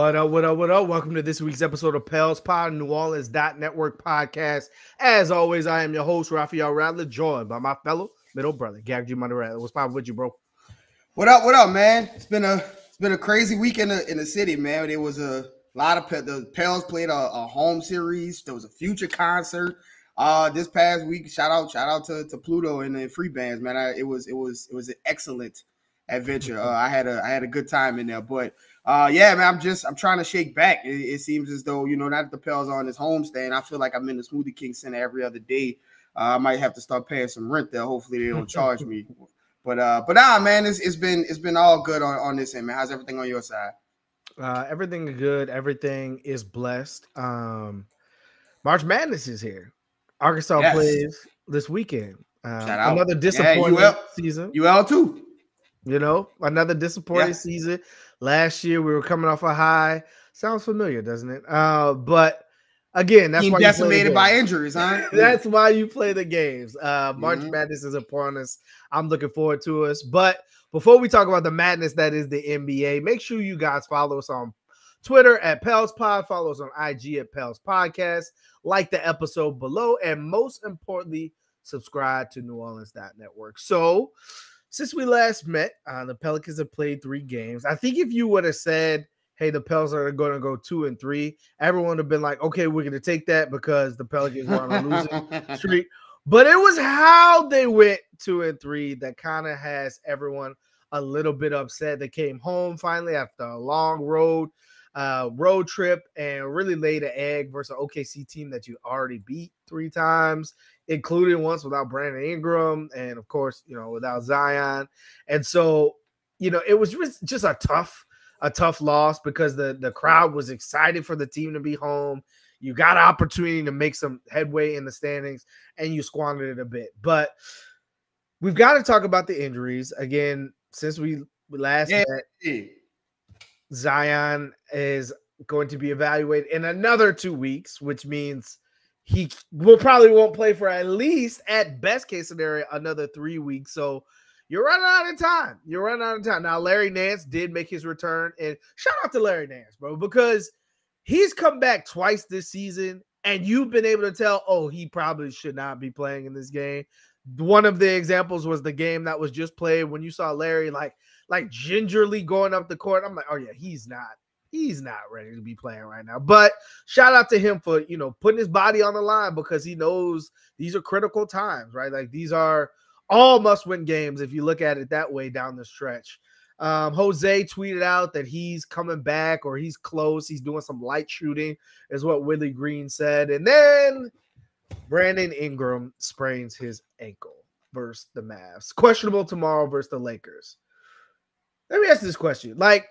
What up, what up, what up? Welcome to this week's episode of Pels Pod, New Orleans Network podcast. As always, I am your host, Raphael Rattler, joined by my fellow middle brother, Garrick Raphael. What's poppin' with you, bro? What up, man? It's been a crazy week in the city, man. There was a lot of the Pels played a home series. There was a Future concert this past week. Shout out to Pluto and the free bands, man. It was an excellent adventure. I had a good time in there, but yeah, man, I'm trying to shake back. It seems as though, now that the Pels are on this homestand, I feel like I'm in the Smoothie King Center every other day. I might have to start paying some rent there. Hopefully they don't charge me. But nah, man, it's been all good on this end, man. How's everything on your side? Everything is good. Everything is blessed. March Madness is here. Arkansas plays this weekend. Another disappointing season. UL too. Another disappointing season. Last year we were coming off a high. Sounds familiar, doesn't it? But again, that's why decimated by injuries, huh? That's why you play the games. March Madness is upon us. I'm looking forward to us. But before we talk about the madness that is the NBA, make sure you guys follow us on Twitter at Pels Pod. Follow us on IG at Pels Podcast. Like the episode below. And most importantly, subscribe to New Orleans Network. So, since we last met, the Pelicans have played 3 games. I think if you would have said, hey, the Pels are going to go 2-3, everyone would have been like, okay, we're going to take that because the Pelicans were on a losing streak. But it was how they went 2-3 that kind of has everyone a little bit upset. They came home finally after a long road trip and really laid an egg versus an OKC team that you already beat 3 times, including once without Brandon Ingram and, of course, without Zion. And so, it was just a tough loss because the crowd was excited for the team to be home. You got an opportunity to make some headway in the standings, and you squandered it a bit. But we've got to talk about the injuries. Again, since we last met, Zion is going to be evaluated in another 2 weeks, which means he probably won't play for at least, at best case scenario, another 3 weeks. So you're running out of time. Now, Larry Nance did make his return, and shout out to Larry Nance, bro, because he's come back twice this season, and you've been able to tell, he probably should not be playing in this game. One of the examples was the game that was just played when you saw Larry like gingerly going up the court. I'm like, oh yeah, he's not ready to be playing right now. But shout out to him for, putting his body on the line because he knows these are critical times, right? Like these are all must-win games if you look at it that way down the stretch. Jose tweeted out that he's coming back or he's close. He's doing some light shooting is what Willie Green said. And then Brandon Ingram sprains his ankle versus the Mavs. Questionable tomorrow versus the Lakers. Let me ask this question. I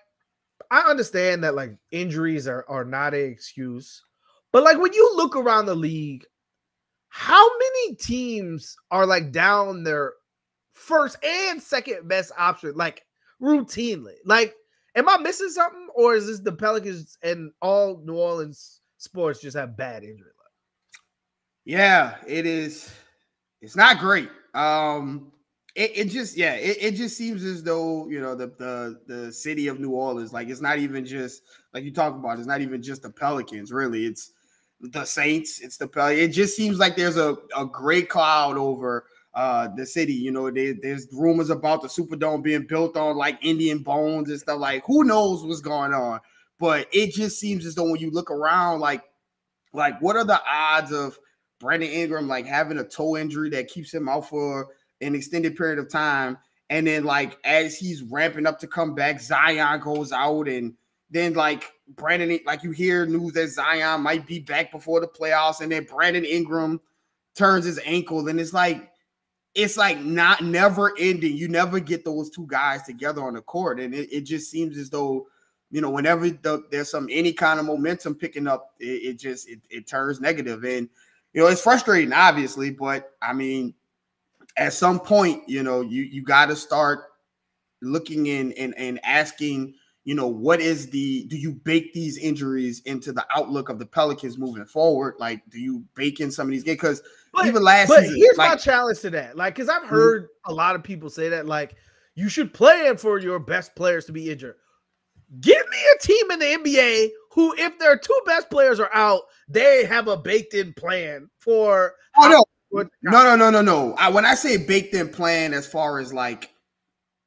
understand that injuries are not an excuse, but when you look around the league, how many teams are down their first and second best option routinely? Am I missing something, or is this the Pelicans and all New Orleans sports just have bad injury luck? Yeah, it is. It's not great. It just seems as though the city of New Orleans, it's not even just like you talk about. It's not even just the Pelicans, really. It's the Saints. It's the Pelicans. It just seems like there's a gray cloud over the city. There's rumors about the Superdome being built on Indian bones and stuff. Who knows what's going on? But it just seems as though when you look around, what are the odds of Brandon Ingram having a toe injury that keeps him out for an extended period of time, and then as he's ramping up to come back, Zion goes out, and then Brandon, you hear news that Zion might be back before the playoffs, and then Brandon Ingram turns his ankle, and it's not never ending. You never get those two guys together on the court, and it just seems as though whenever there's any kind of momentum picking up, it turns negative, and it's frustrating, obviously, but I mean, at some point, you got to start looking and asking, what is do you bake these injuries into the outlook of the Pelicans moving forward? Do you bake in some of these games? Because even last season. Here's my challenge to that. Because I've heard a lot of people say that, you should plan for your best players to be injured. Give me a team in the NBA who, if their two best players are out, they have a baked-in plan for. Oh no. When I say baked-in plan, as far as like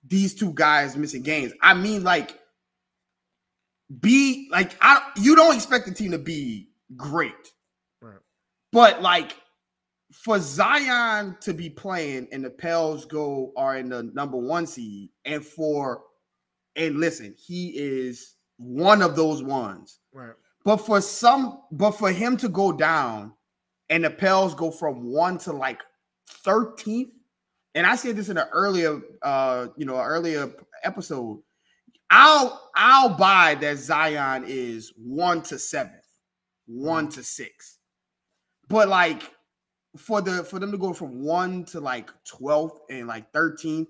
these two guys missing games, I mean like you don't expect the team to be great, right? But like for Zion to be playing and the Pels are in the number 1 seed, and listen, he is one of those ones. Right. But for him to go down and the Pels go from 1 to like 13th, and I said this in an earlier episode, I'll buy that Zion is 1 to 7th, 1 to 6. But like for them to go from 1 to like 12th and like 13th,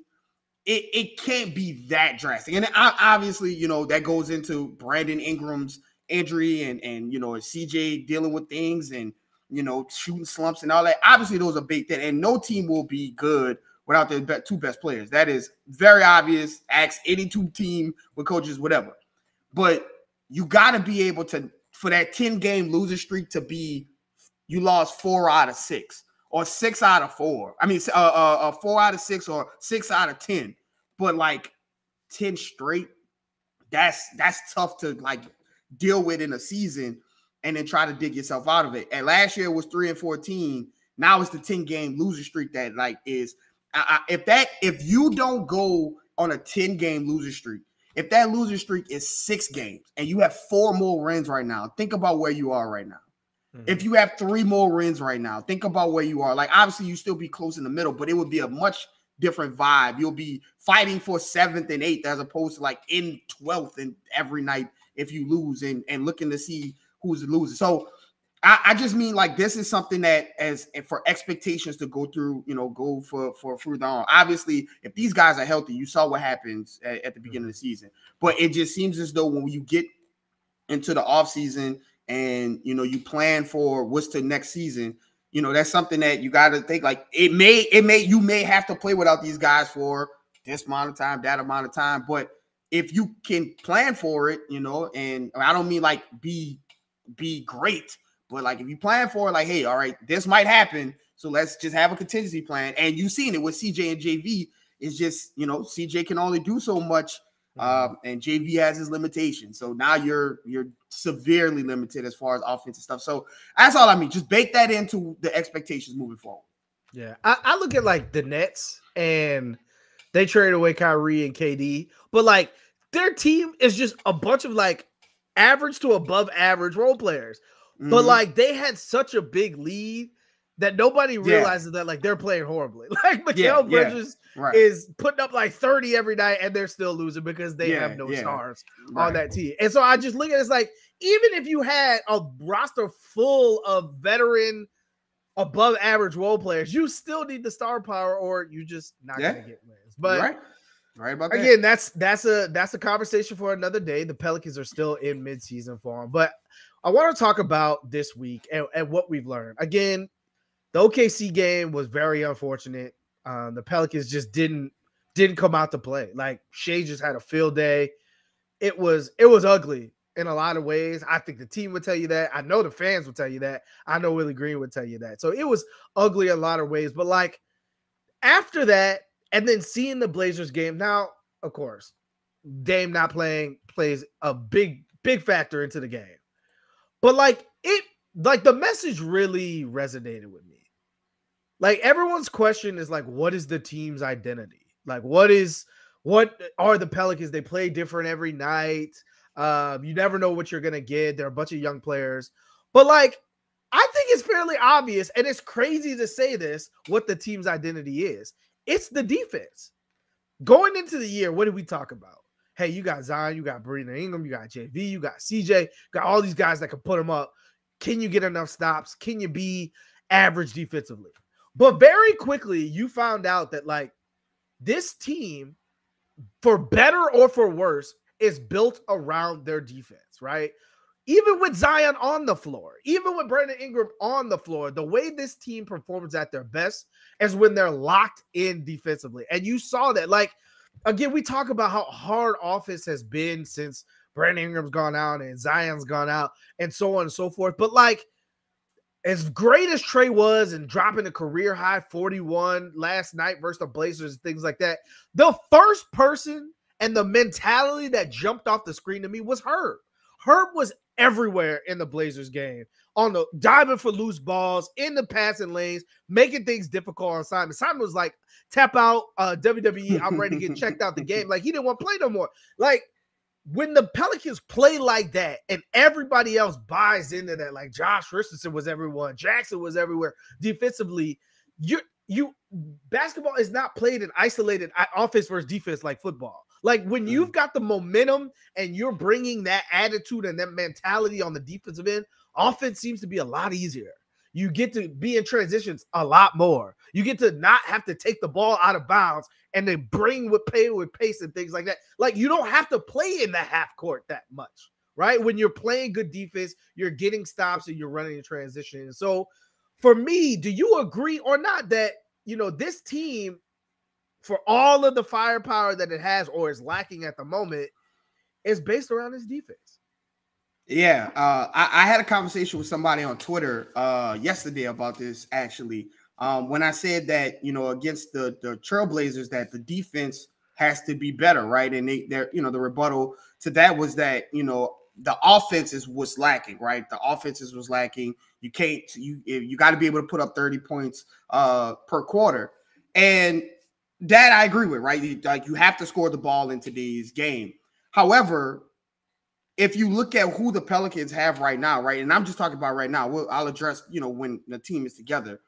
it can't be that drastic. And obviously, that goes into Brandon Ingram's injury and CJ dealing with things and shooting slumps and all that. Obviously, those are baked in, and no team will be good without their two best players. That is very obvious. Ask any two team with coaches, whatever. But you got to be able to, for that 10-game losing streak to be, you lost 4 out of 6 or 6 out of 4. I mean, 4 out of 6 or 6 out of 10. But like 10 straight, that's tough to like deal with in a season and then try to dig yourself out of it. And last year was 3-14. Now it's the 10-game losing streak that like is if you don't go on a 10-game losing streak, if that losing streak is 6 games and you have 4 more wins right now, think about where you are right now. Mm-hmm. If you have 3 more wins right now, think about where you are. Like obviously you still be close in the middle, but it would be a much different vibe. You'll be fighting for 7th and 8th as opposed to like in 12th and every night if you lose and looking to see who's losing. So I just mean like this is something that as for expectations to go through, go for further on. Obviously, if these guys are healthy, you saw what happens at the beginning of the season. But it just seems as though when you get into the offseason and you plan for what's the next season, that's something that you got to think like you may have to play without these guys for this amount of time, that amount of time. But if you can plan for it, and I don't mean like be great, but like if you plan for it, like, hey, all right, this might happen, so let's just have a contingency plan. And you've seen it with CJ and JV. It's just CJ can only do so much, and JV has his limitations. So now you're severely limited as far as offensive stuff. So that's all I mean. Just bake that into the expectations moving forward. Yeah, I look at like the Nets and they traded away Kyrie and KD, but like their team is just a bunch of like average to above average role players. Mm-hmm. But like they had such a big lead that nobody realizes that like they're playing horribly. Like Mikal Bridges is putting up like 30 every night and they're still losing because they have no stars on that team. And so I just look at it as like, even if you had a roster full of veteran above average role players, you still need the star power or you just not going to get wins. But right about that. Again, that's a conversation for another day. The Pelicans are still in midseason form, but I want to talk about this week and what we've learned. Again, the OKC game was very unfortunate. The Pelicans just didn't come out to play. Like Shea just had a field day. It was ugly in a lot of ways. I think the team would tell you that. I know the fans would tell you that. I know Willie Green would tell you that. So it was ugly in a lot of ways. But like after that, and then seeing the Blazers game, now, of course, Dame not playing plays a big factor into the game. But like the message really resonated with me. Like everyone's question is like, what is the team's identity? Like what are the Pelicans? They play different every night. You never know what you're gonna get. They're a bunch of young players. But like I think it's fairly obvious, and it's crazy to say this, what the team's identity is. It's the defense. Going into the year, what did we talk about? Hey, you got Zion, you got Brandon Ingram, you got JV, you got CJ, you got all these guys that can put them up. Can you get enough stops? Can you be average defensively? But very quickly, you found out that like this team, for better or for worse, is built around their defense, right? Even with Zion on the floor, even with Brandon Ingram on the floor, the way this team performs at their best is when they're locked in defensively. And you saw that. Like, again, we talk about how hard offense has been since Brandon Ingram's gone out and Zion's gone out and so on and so forth. But like, as great as Trey was and dropping a career high 41 last night versus the Blazers and things like that, the first person and the mentality that jumped off the screen to me was Herb. Herb was everywhere in the Blazers game, on the diving for loose balls, in the passing lanes, making things difficult on Simon. Simon was like, tap out, WWE, I'm ready to get checked out the game. Like, he didn't want to play no more. Like, when the Pelicans play like that and everybody else buys into that, like Josh Richardson was everyone, Jackson was everywhere defensively, you basketball is not played in isolated offense versus defense like football. Like, when you've got the momentum and you're bringing that attitude and that mentality on the defensive end, offense seems to be a lot easier. You get to be in transitions a lot more. You get to not have to take the ball out of bounds and then bring with pace and things like that. Like, you don't have to play in the half court that much, right? When you're playing good defense, you're getting stops and you're running in transition. So for me, do you agree or not that, you know, this team, for all of the firepower that it has or is lacking at the moment, is based around its defense? Yeah, I had a conversation with somebody on Twitter yesterday about this, actually. When I said that, you know, against the Trailblazers, that the defense has to be better, right? And they're, you know, the rebuttal to that was that, you know, the offenses was lacking, right? The offenses was lacking. You got to be able to put up 30 points per quarter. And that I agree with, right? You have to score the ball in today's game. However, if you look at who the Pelicans have right now, right, and I'm just talking about right now, I'll address, you know, when the team is together.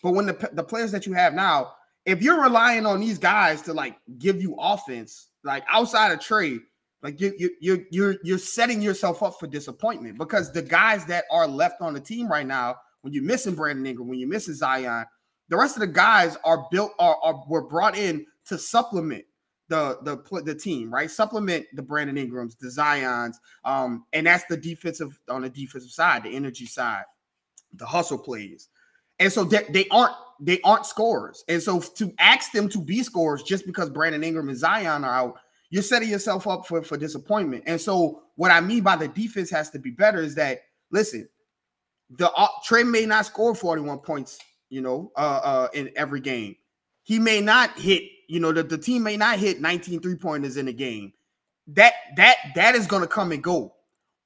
But when the players that you have now, if you're relying on these guys to like give you offense, like outside of Trey, like you're setting yourself up for disappointment, because the guys that are left on the team right now, when you're missing Brandon Ingram, when you're missing Zion, the rest of the guys were brought in to supplement the team, right? Supplement the Brandon Ingrams, the Zions, and that's on the defensive side, the energy side, the hustle plays. And so they aren't scorers. And so to ask them to be scorers just because Brandon Ingram and Zion are out, you're setting yourself up for disappointment. And so what I mean by the defense has to be better is that, listen, Trey may not score 41 points, you know, in every game. He may not hit, you know, the team may not hit 19 3-pointers in a game. That is going to come and go.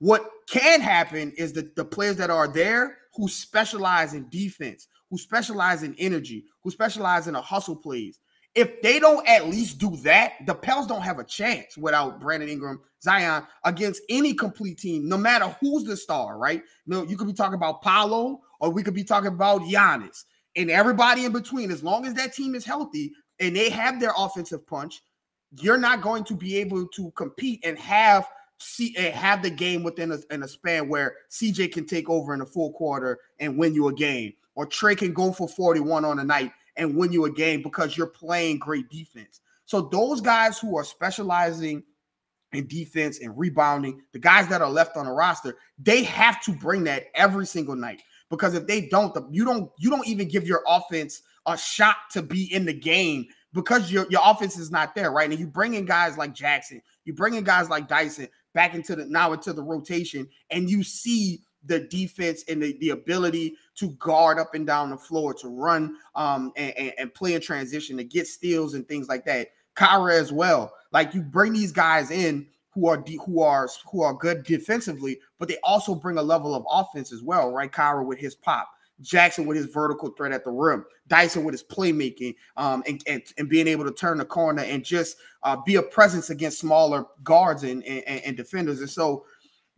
What can happen is that the players that are there who specialize in defense, who specialize in energy, who specialize in the hustle plays, if they don't at least do that, the Pels don't have a chance without Brandon Ingram, Zion, against any complete team, no matter who's the star, right? No, you could be talking about Paolo, or we could be talking about Giannis, and everybody in between. As long as that team is healthy and they have their offensive punch, you're not going to be able to compete and have the game within a span where CJ can take over in a full quarter and win you a game, or Trey can go for 41 on a night and win you a game because you're playing great defense. So those guys who are specializing in defense and rebounding, the guys that are left on the roster, they have to bring that every single night, because if they don't, you don't even give your offense a shot to be in the game, because your offense is not there, right? And you bring in guys like Jackson, you bring in guys like Dyson back into the rotation, and you see the defense and the ability to guard up and down the floor, to run and play in transition, to get steals and things like that. Kyra as well. Like, you bring these guys in who are good defensively, but they also bring a level of offense as well, right? Kyra with his pop, Jackson with his vertical threat at the rim, Dyson with his playmaking, and being able to turn the corner and just be a presence against smaller guards and defenders. And so,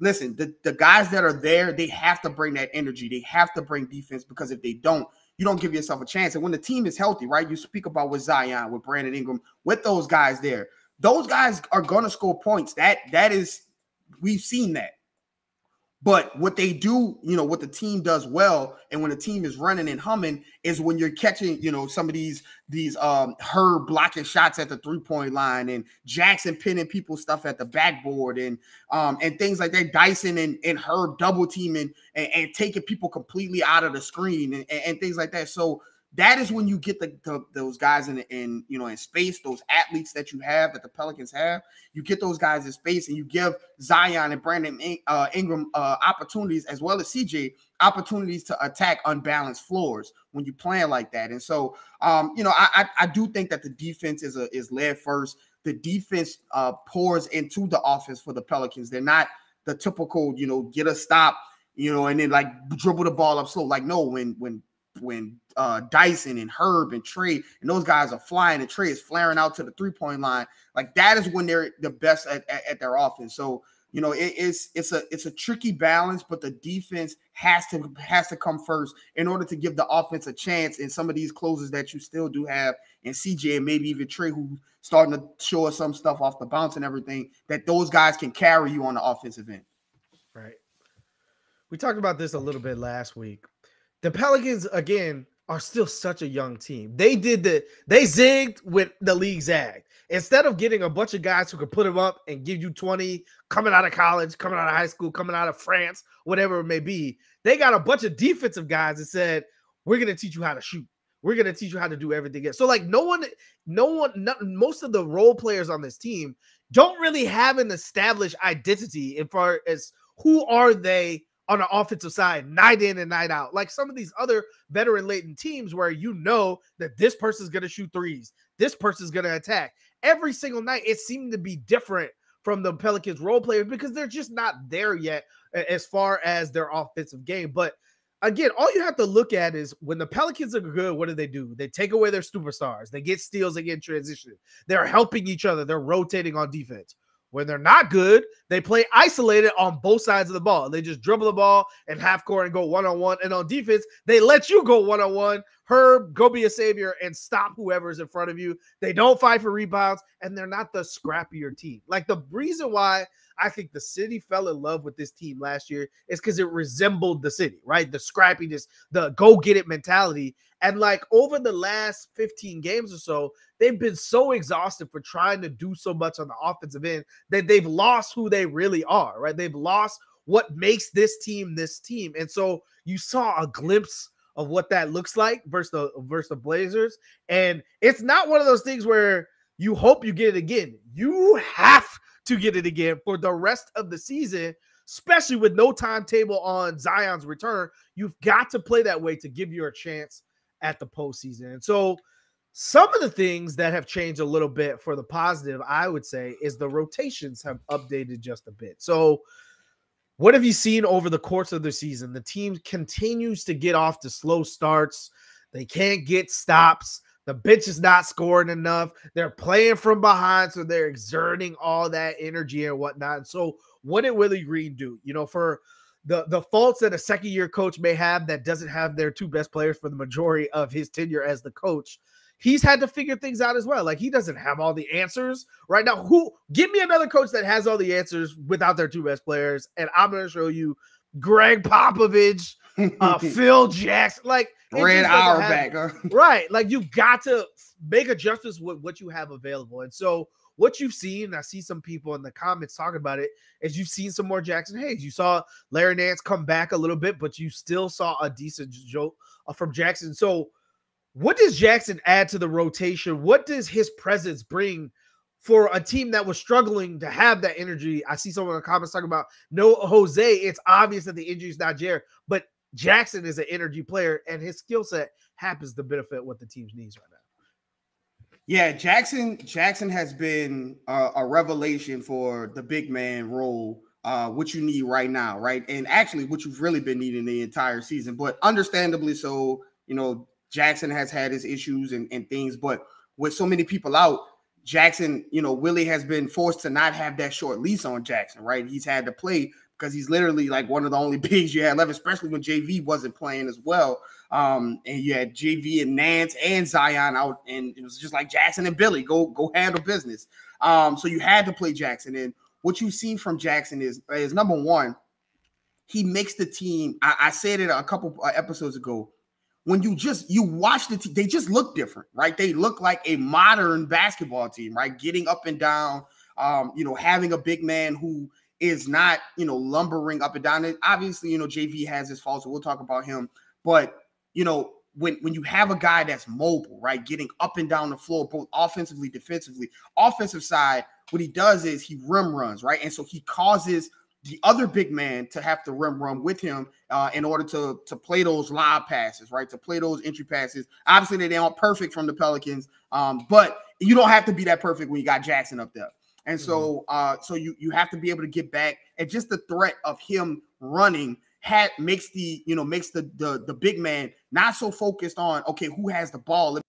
listen, the guys that are there, they have to bring that energy. They have to bring defense, because if they don't, you don't give yourself a chance. And when the team is healthy, right, you speak about with Zion, with Brandon Ingram, with those guys there, those guys are going to score points. That is, we've seen that. But what they do, you know, what the team does well, and when the team is running and humming, is when you're catching, you know, some of these Herb blocking shots at the 3-point line, and Jackson pinning people's stuff at the backboard, and things like that. Dyson and Herb double teaming and taking people completely out of the screen and things like that. So that is when you get those guys in space, those athletes that you have, that the Pelicans have. You get those guys in space, and you give Zion and Brandon Ingram opportunities, as well as CJ opportunities to attack unbalanced floors when you plan like that. And so, I do think that the defense is led first. The defense pours into the offense for the Pelicans. They're not the typical, get a stop, and then like dribble the ball up slow. Like, no, when Dyson and Herb and Trey and those guys are flying, and Trey is flaring out to the 3-point line, like that is when they're the best at their offense. So, it's a tricky balance, but the defense has to come first in order to give the offense a chance in some of these closers that you still do have, and CJ and maybe even Trey, who's starting to show us some stuff off the bounce and everything, that those guys can carry you on the offensive end. Right. We talked about this a little bit last week. The Pelicans, again, are still such a young team. They zigged with the league zagged. Instead of getting a bunch of guys who could put them up and give you 20 coming out of college, coming out of high school, coming out of France, whatever it may be, they got a bunch of defensive guys that said, we're going to teach you how to shoot. We're going to teach you how to do everything else. So like most of the role players on this team don't really have an established identity as far as who are they on the offensive side, night in and night out. Like some of these other veteran-laden teams where that this person's going to shoot threes, this person's going to attack. Every single night, it seemed to be different from the Pelicans role players because they're just not there yet as far as their offensive game. But again, all you have to look at is when the Pelicans are good, what do? They take away their superstars. They get steals, they get transition. They're helping each other. They're rotating on defense. When they're not good, they play isolated on both sides of the ball. They just dribble the ball and half court and go one-on-one. And on defense, they let you go one-on-one. Herb, go be a savior and stop whoever's in front of you. They don't fight for rebounds, and they're not the scrappier team. Like the reason why I think the city fell in love with this team last year is because it resembled the city, right? The scrappiness, the go-get-it mentality. And like over the last 15 games or so, they've been so exhausted for trying to do so much on the offensive end that they've lost who they really are, right? They've lost what makes this team this team. And so you saw a glimpse of what that looks like versus the Blazers. And it's not one of those things where you hope you get it again. You have to get it again for the rest of the season, especially with no timetable on Zion's return. You've got to play that way to give you a chance at the postseason. And so some of the things that have changed a little bit for the positive, I would say, is the rotations have updated just a bit. So what have you seen over the course of the season? The team continues to get off to slow starts. They can't get stops. The bench is not scoring enough. They're playing from behind, so they're exerting all that energy and whatnot. And so what did Willie Green do? For the faults that a second-year coach may have that doesn't have their two best players for the majority of his tenure as the coach, he's had to figure things out as well. Like, he doesn't have all the answers right now. Give me another coach that has all the answers without their two best players, and I'm going to show you Greg Popovich, Phil Jackson, like Red Auerbach, right? Like, you've got to make adjustments with what you have available. And so what you've seen, and I see some people in the comments talking about it, is you've seen some more Jackson Hayes. You saw Larry Nance come back a little bit, but you still saw a decent jolt from Jackson. So what does Jackson add to the rotation? What does his presence bring for a team that was struggling to have that energy? I see someone in the comments talking about no Jose. It's obvious that the injury is not Jared, but Jackson is an energy player, and his skill set happens to benefit what the team needs right now. Yeah, Jackson has been a revelation for the big man role, what you need right now, right? And actually what you've really been needing the entire season, but understandably so. Jackson has had his issues and things, but with so many people out, Jackson, Willie has been forced to not have that short lease on Jackson, right? He's had to play because he's literally like one of the only bigs you had left, especially when JV wasn't playing as well. And you had JV and Nance and Zion out, and it was just like Jackson and Billy, go handle business. So you had to play Jackson. And what you've seen from Jackson is number one, he makes the team. I said it a couple episodes ago. When you watch the team, they just look different, right? They look like a modern basketball team, right? Getting up and down, having a big man who is not, lumbering up and down. And obviously, JV has his faults, so we'll talk about him. But, when you have a guy that's mobile, right, getting up and down the floor, both offensively, defensively, offensive side, what he does is he rim runs, right? And so he causes the other big man to have to rim run with him in order to play those lob passes, right? To play those entry passes. Obviously, they aren't perfect from the Pelicans, but you don't have to be that perfect when you got Jackson up there. And so you have to be able to get back, and just the threat of him running makes the big man not so focused on, okay, who has the ball? Let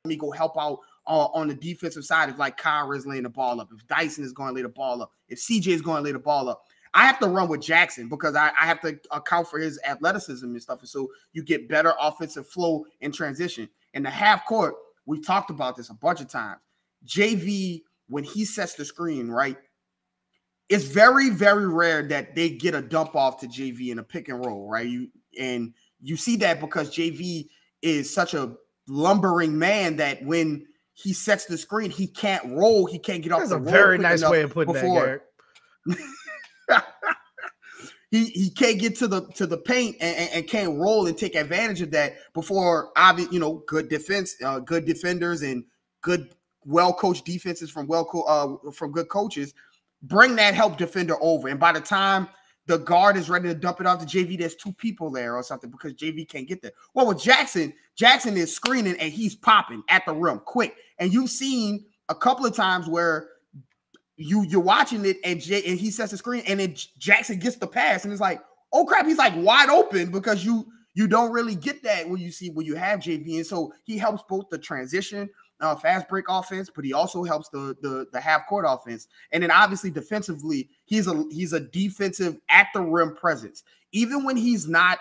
me go help out on the defensive side. If like Kyra is laying the ball up, if Dyson is going to lay the ball up, if CJ is going to lay the ball up, I have to run with Jackson because I have to account for his athleticism and stuff. And so you get better offensive flow in transition. In the half court, we've talked about this a bunch of times. JV, when he sets the screen, right, it's very, very rare that they get a dump off to JV in a pick and roll, right? You see that because JV is such a lumbering man that when he sets the screen, he can't roll. He can't get off the roll. That's a very nice way of putting that, Garrick. He can't get to the paint and can't roll and take advantage of that before good defense, good defenders and good well-coached defenses from good coaches bring that help defender over. And by the time the guard is ready to dump it off to JV, there's two people there or something because JV can't get there. Well, with Jackson is screening and he's popping at the rim quick. And you've seen a couple of times where you're watching it and he sets the screen and then Jackson gets the pass and it's like, oh crap, he's like wide open because you don't really get that when you have JV. And so he helps both the transition, fast break offense, but he also helps the half court offense. And then obviously defensively, he's a defensive at the rim presence. Even when he's not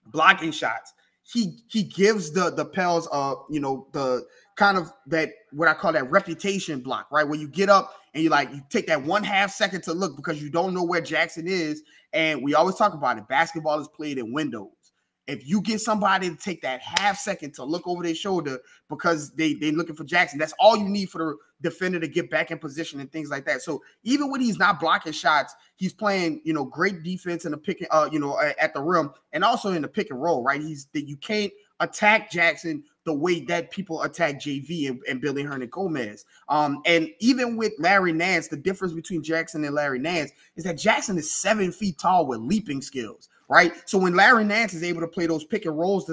blocking shots, he gives the Pels the kind of that what I call that reputation block, right? Where you get up and you take that 1/2 second to look because you don't know where Jackson is. And we always talk about it. Basketball is played in windows. If you get somebody to take that 1/2 second to look over their shoulder because they're looking for Jackson, that's all you need for the defender to get back in position and things like that. So even when he's not blocking shots, he's playing, great defense in the pick, at the rim and also in the pick and roll, right? You can't attack Jackson the way that people attack JV and Billy Hernangomez. And even with Larry Nance, the difference between Jackson and Larry Nance is that Jackson is 7 feet tall with leaping skills, right? So when Larry Nance is able to play those pick and rolls,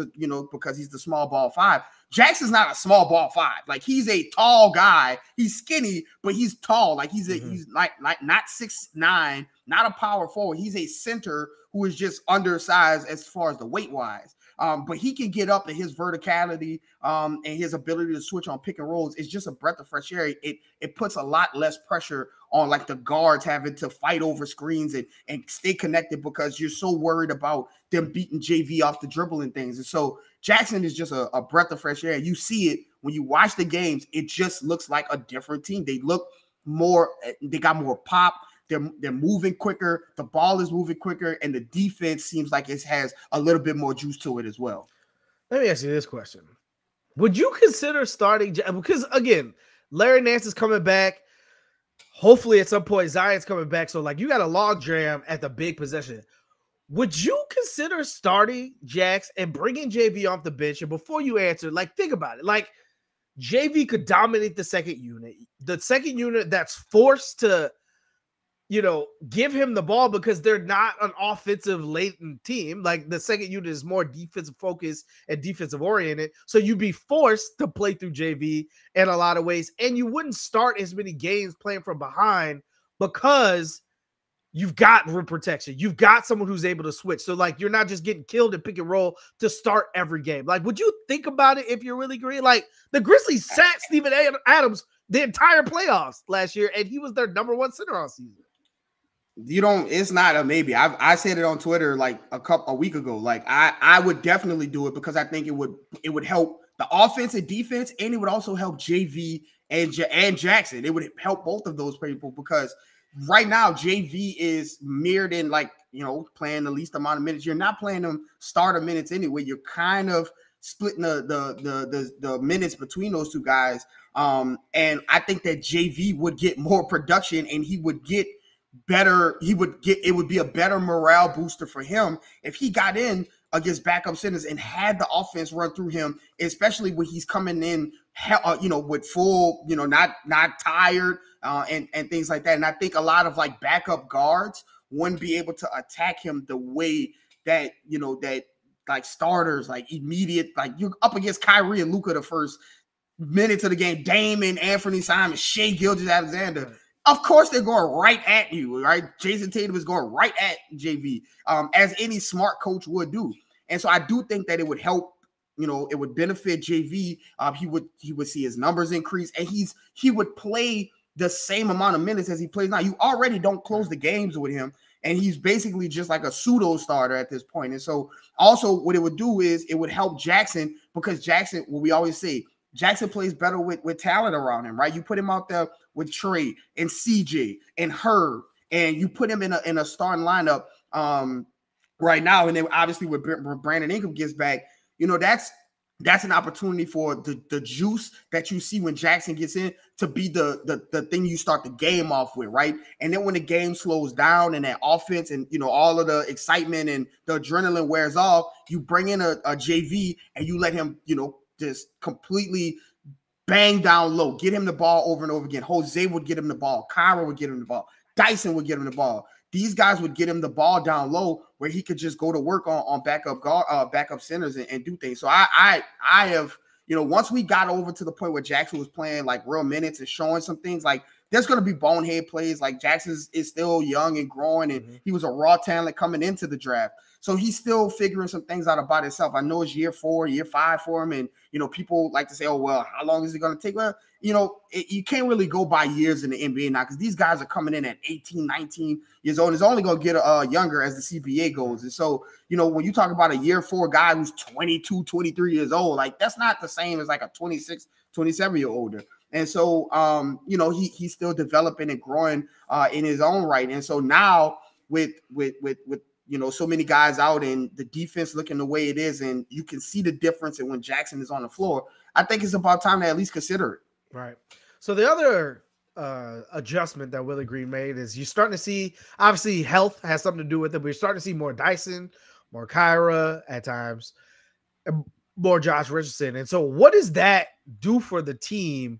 because he's the small ball 5, Jackson's not a small ball 5. Like he's a tall guy. He's skinny, but he's tall. Like he's like not 6'9", not a power forward. He's a center who is just undersized as far as the weight wise. But he can get up, and his verticality and his ability to switch on pick and rolls is just a breath of fresh air. It puts a lot less pressure on like the guards having to fight over screens and stay connected because you're so worried about them beating JV off the dribble and things. And so Jackson is just a breath of fresh air. You see it when you watch the games. It just looks like a different team. They got more pop. They're moving quicker. The ball is moving quicker, and the defense seems like it has a little bit more juice to it as well. Let me ask you this question. Would you consider starting – because, again, Larry Nance is coming back. Hopefully at some point Zion's coming back. So, you got a log jam at the big possession. Would you consider starting Jax and bringing JV off the bench? And before you answer, think about it. JV could dominate the second unit. The second unit that's forced to – give him the ball because they're not an offensive latent team. Like the second unit is more defensive focused and defensive oriented. So you'd be forced to play through JV in a lot of ways. And you wouldn't start as many games playing from behind because you've got rim protection. You've got someone who's able to switch. So you're not just getting killed and pick and roll to start every game. Would you think about it if you're Willie Green? The Grizzlies sat Steven Adams the entire playoffs last year, and he was their number 1 center all season. It's not a maybe. I said it on Twitter a week ago. I would definitely do it because I think it would help the offense and defense, and it would also help JV and Jackson. It would help both of those people because right now JV is mirrored in playing the least amount of minutes. You're not playing them starter minutes anyway. You're kind of splitting the minutes between those two guys. And I think that JV would get more production and he would get better. It would be a better morale booster for him if he got in against backup centers and had the offense run through him, especially when he's coming in, with full, not tired and things like that. And I think a lot of like backup guards wouldn't be able to attack him the way that, that like starters, like immediate, like you're up against Kyrie and Luka the first minutes of the game, Dame and Anthony Simon, Shai Gilgeous-Alexander. Of course, they're going right at you, right? Jason Tatum is going right at JV, as any smart coach would do. And so I do think that it would help, it would benefit JV. He would see his numbers increase, and he would play the same amount of minutes as he plays now. You already don't close the games with him, and he's basically just like a pseudo starter at this point. And so also what it would do is it would help Jackson, because Jackson, what we always say, Jackson plays better with talent around him, right? You put him out there with Trey and CJ and Herb, and you put him in a starting lineup right now, and then obviously when Brandon Ingram gets back, that's an opportunity for the juice that you see when Jackson gets in to be the thing you start the game off with, right? And then when the game slows down and that offense and all of the excitement and the adrenaline wears off, you bring in a JV and you let him just completely bang down low, get him the ball over and over again. Jose would get him the ball. Kyra would get him the ball. Dyson would get him the ball. These guys would get him the ball down low where he could just go to work on backup centers and do things. So I have, once we got over to the point where Jackson was playing like real minutes and showing some things, like there's going to be bonehead plays. Like Jackson is still young and growing, and he was a raw talent coming into the draft. So he's still figuring some things out about himself. I know it's year 4, year 5 for him. And, people like to say, oh, well, how long is it going to take? Well, you can't really go by years in the NBA now, because these guys are coming in at 18, 19 years old. It's only going to get younger as the CBA goes. And so, when you talk about a year 4 guy who's 22, 23 years old, like that's not the same as like a 26, 27-year-older. And so, he's still developing and growing in his own right. And so now with so many guys out and the defense looking the way it is, and you can see the difference in when Jackson is on the floor, I think it's about time to at least consider it. Right. So the other adjustment that Willie Green made is you're starting to see, obviously health has something to do with it, but you're starting to see more Dyson, more Kyra at times, and more Josh Richardson. And so what does that do for the team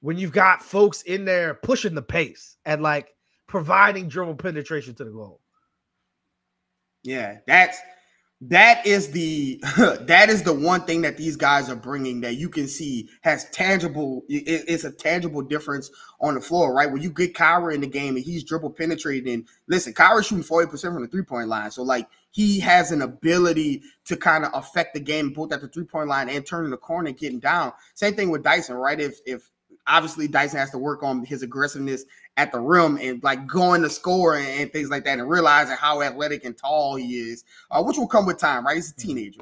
when you've got folks in there pushing the pace and like providing dribble penetration to the goal? Yeah, that is the one thing that these guys are bringing that you can see has tangible. It's a tangible difference on the floor, right? When you get Kyra in the game and he's dribble penetrating, and listen, Kyra's shooting 40% from the 3-point line, so like he has an ability to kind of affect the game both at the 3-point line and turning the corner and getting down. Same thing with Dyson, right? If obviously Dyson has to work on his aggressiveness at the rim and like going to score and things like that, and realizing how athletic and tall he is, which will come with time, right? He's a teenager.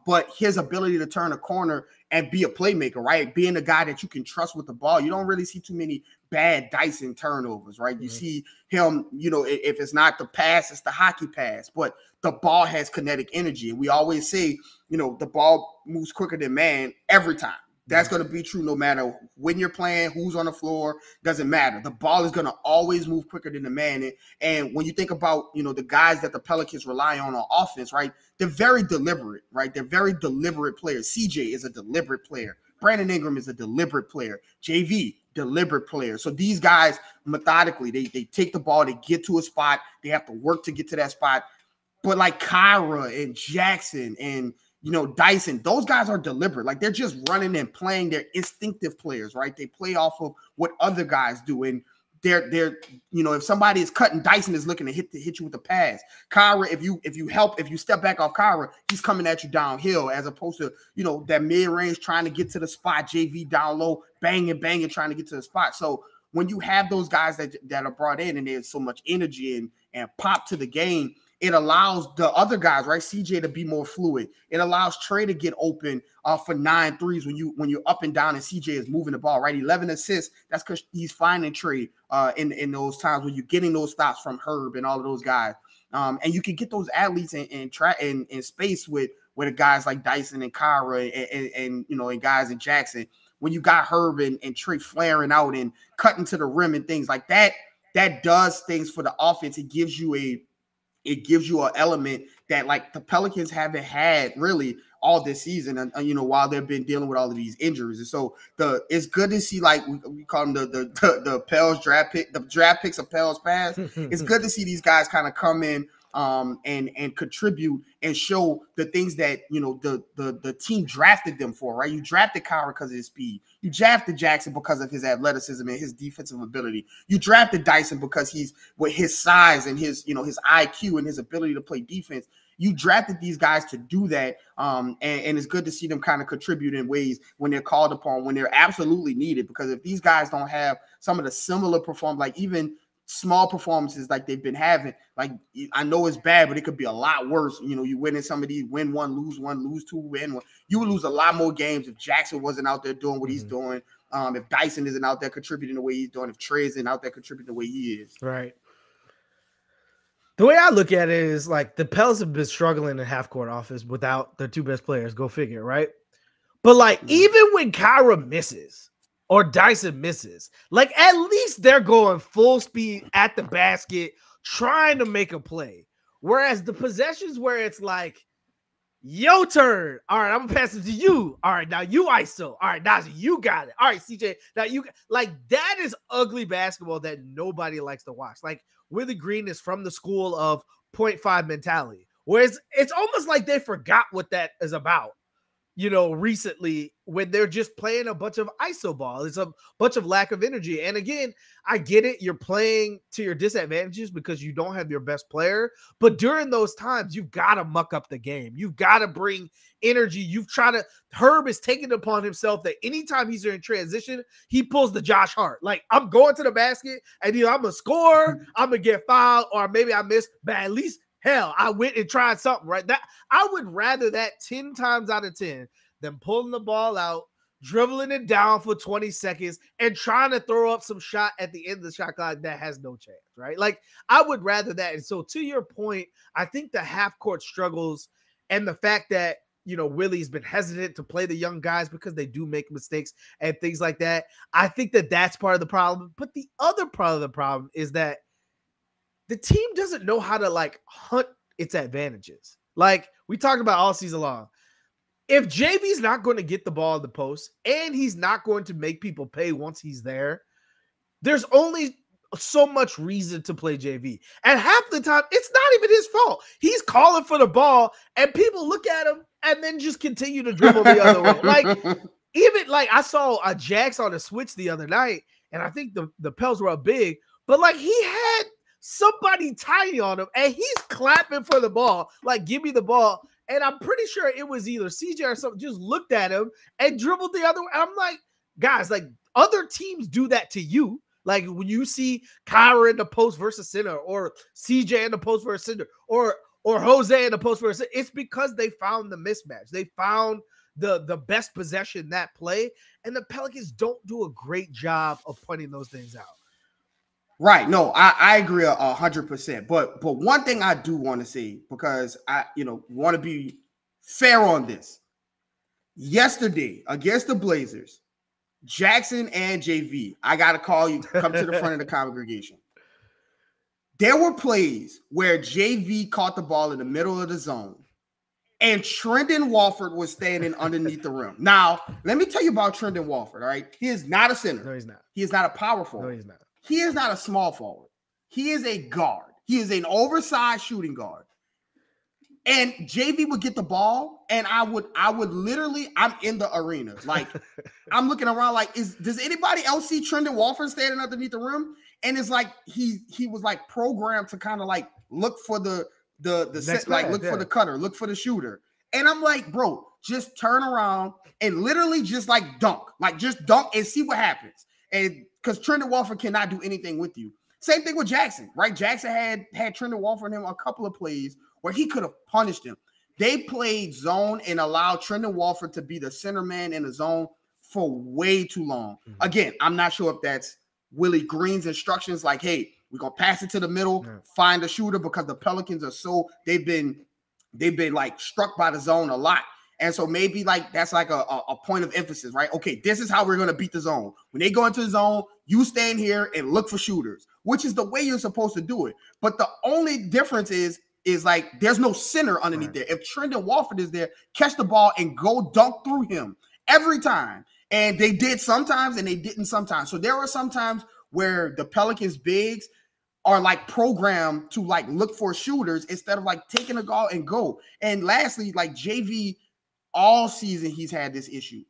But his ability to turn a corner and be a playmaker, right? Being a guy that you can trust with the ball. You don't really see too many bad Dyson turnovers, right? You see him, if it's not the pass, it's the hockey pass, but the ball has kinetic energy. And we always say, the ball moves quicker than man every time. That's going to be true no matter when you're playing, who's on the floor, doesn't matter. The ball is going to always move quicker than the man. And when you think about, the guys that the Pelicans rely on offense, right, they're very deliberate, right? They're very deliberate players. CJ is a deliberate player. Brandon Ingram is a deliberate player. JV, deliberate player. So these guys, methodically, they take the ball, they get to a spot, they have to work to get to that spot. But like Kyra and Jackson and Dyson, those guys are deliberate. Like they're just running and playing. They're instinctive players, right? They play off of what other guys do. And they're if somebody is cutting, Dyson is looking to hit you with a pass. Kyra, if you step back off Kyra, he's coming at you downhill, as opposed to, that mid-range trying to get to the spot, JV down low, banging, trying to get to the spot. So when you have those guys that are brought in and there's so much energy and pop to the game, it allows the other guys, right, CJ, to be more fluid. It allows Trey to get open for 9 threes when you're up and down and CJ is moving the ball, right? 11 assists. That's because he's finding Trey in those times when you're getting those stops from Herb and all of those guys. And you can get those athletes in space with the guys like Dyson and Kyra and guys in Jackson. When you got Herb and Trey flaring out and cutting to the rim and things like that, that does things for the offense. It gives you an element that like the Pelicans haven't had really all this season, and you know, while they've been dealing with all of these injuries. And so it's good to see, like we call them the Pels draft pick, the draft picks of Pels past. It's good to see these guys kind of come in and contribute and show the things that, you know, the team drafted them for, right? You drafted Kyra because of his speed. You drafted Jackson because of his athleticism and his defensive ability. You drafted Dyson because he's with his size and his, you know, his IQ and his ability to play defense. You drafted these guys to do that, and it's good to see them kind of contribute in ways when they're called upon, when they're absolutely needed. Because if these guys don't have some of the similar like even small performances like they've been having, like, I know it's bad, but it could be a lot worse. You know, you win in some of these, win one, lose two, win one. You would lose a lot more games if Jackson wasn't out there doing what he's doing. If Dyson isn't out there contributing the way he's doing, if Trey isn't out there contributing the way he is. Right. The way I look at it is like the Pels have been struggling in half-court offense without their two best players. Go figure, right? But like even when Kyra misses or Dyson misses, like at least they're going full speed at the basket, trying to make a play. Whereas the possessions where it's like, your turn. All right, I'm gonna pass it to you. All right, now you ISO. All right, Nazi, you got it. All right, CJ, now you like that is ugly basketball that nobody likes to watch. Like Willie Green is from the school of 0.5 mentality, whereas it's almost like they forgot what that is about. You know, recently when they're just playing a bunch of ISO ball, it's a bunch of lack of energy. And again, I get it. You're playing to your disadvantages because you don't have your best player. But during those times, you've got to muck up the game. You've got to bring energy. Herb is taking upon himself that anytime he's in transition, he pulls the Josh Hart. Like, I'm going to the basket and either I'm going to score, I'm going to get fouled, or maybe I miss, but at least hell, I went and tried something, right? That I would rather that 10 times out of 10 than pulling the ball out, dribbling it down for 20 seconds, and trying to throw up some shot at the end of the shot clock that has no chance, right? Like, I would rather that. And so to your point, I think the half-court struggles and the fact that, you know, Willie's been hesitant to play the young guys because they do make mistakes and things like that. I think that that's part of the problem. But the other part of the problem is that the team doesn't know how to like hunt its advantages. Like we talked about all season long. If JV's not going to get the ball in the post and he's not going to make people pay once he's there, there's only so much reason to play JV. And half the time, it's not even his fault. He's calling for the ball and people look at him and then just continue to dribble the other way. Like, even like I saw a Jax on a switch the other night, and I think the Pels were up big, but like he had somebody tiny on him and he's clapping for the ball, like, give me the ball. And I'm pretty sure it was either CJ or something just looked at him and dribbled the other way. I'm like, guys, like other teams do that to you. Like when you see Kyra in the post versus center, or CJ in the post versus center, or Jose in the post versus center, it's because they found the mismatch. They found the best possession that play, and the Pelicans don't do a great job of pointing those things out. Right. No, I agree 100%. But one thing I do want to say, because I, you know, want to be fair on this. Yesterday against the Blazers, Jackson and JV, I got to call you, come to the front of the congregation. There were plays where JV caught the ball in the middle of the zone and Trendon Walford was standing underneath the rim. Now, let me tell you about Trendon Walford, all right? He is not a center. No, he's not. He is not a power forward. No, he's not. He is not a small forward. He is a guard. He is an oversized shooting guard. And JV would get the ball, and I would literally, I'm in the arena. Like, I'm looking around like, does anybody else see Trendon Walford standing underneath the rim? And it's like he was like programmed to kind of like look for the set, like look for the cutter, look for the shooter. And I'm like, bro, just turn around and literally just like dunk and see what happens. And because Trendon Walford cannot do anything with you. Same thing with Jackson, right? Jackson had Trendon Walford in him a couple of plays where he could have punished him. They played zone and allowed Trendon Walford to be the center man in the zone for way too long. Mm-hmm. Again, I'm not sure if that's Willie Green's instructions, like, hey, we're gonna pass it to the middle, find a shooter, because the Pelicans are so they've been like struck by the zone a lot. And so maybe like that's like a point of emphasis, right? Okay, this is how we're going to beat the zone. When they go into the zone, you stand here and look for shooters, which is the way you're supposed to do it. But the only difference is is like there's no center underneath there. If Trendon Watford is there, catch the ball and go dunk through him every time. And they did sometimes and they didn't sometimes. So there were some times where the Pelicans bigs are like programmed to like look for shooters instead of like taking a ball and go. And lastly, like JV, all season he's had this issue.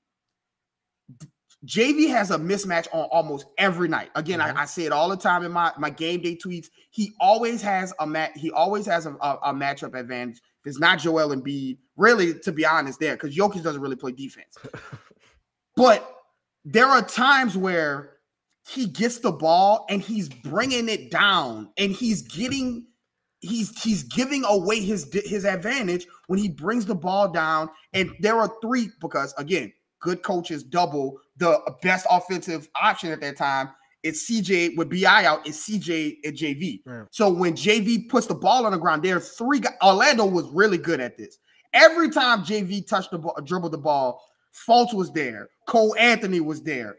JV has a mismatch on almost every night. Again, I say it all the time in my game day tweets. He always has a matchup advantage. If it's not Joel Embiid, really, to be honest, there, because Jokic doesn't really play defense. But there are times where he gets the ball and he's bringing it down, and he's giving away his advantage when he brings the ball down. And there are three, because again, good coaches double the best offensive option at that time. It's CJ with BI out. It's CJ and JV. Right. So when JV puts the ball on the ground, there are three guys. Orlando was really good at this. Every time JV touched the ball, dribbled the ball, Fultz was there. Cole Anthony was there.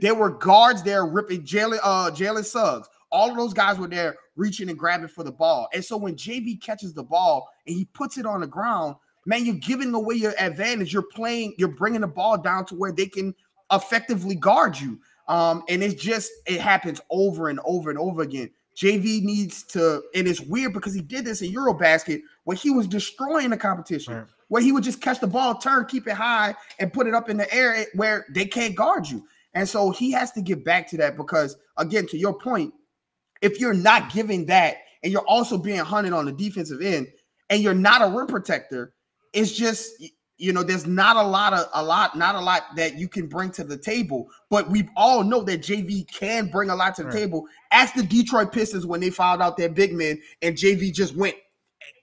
There were guards there ripping Jalen Suggs. All of those guys were there reaching and grabbing for the ball. And so when JV catches the ball and he puts it on the ground, man, you're giving away your advantage. You're bringing the ball down to where they can effectively guard you. And it happens over and over and over again. JV needs to, and it's weird because he did this in Eurobasket where he was destroying the competition, where he would just catch the ball, turn, keep it high, and put it up in the air where they can't guard you. And so he has to get back to that because, again, to your point, if you're not giving that and you're also being hunted on the defensive end and you're not a rim protector, it's just, there's not a lot that you can bring to the table. But we all know that JV can bring a lot to the table. Ask the Detroit Pistons when they found out their big men and JV just went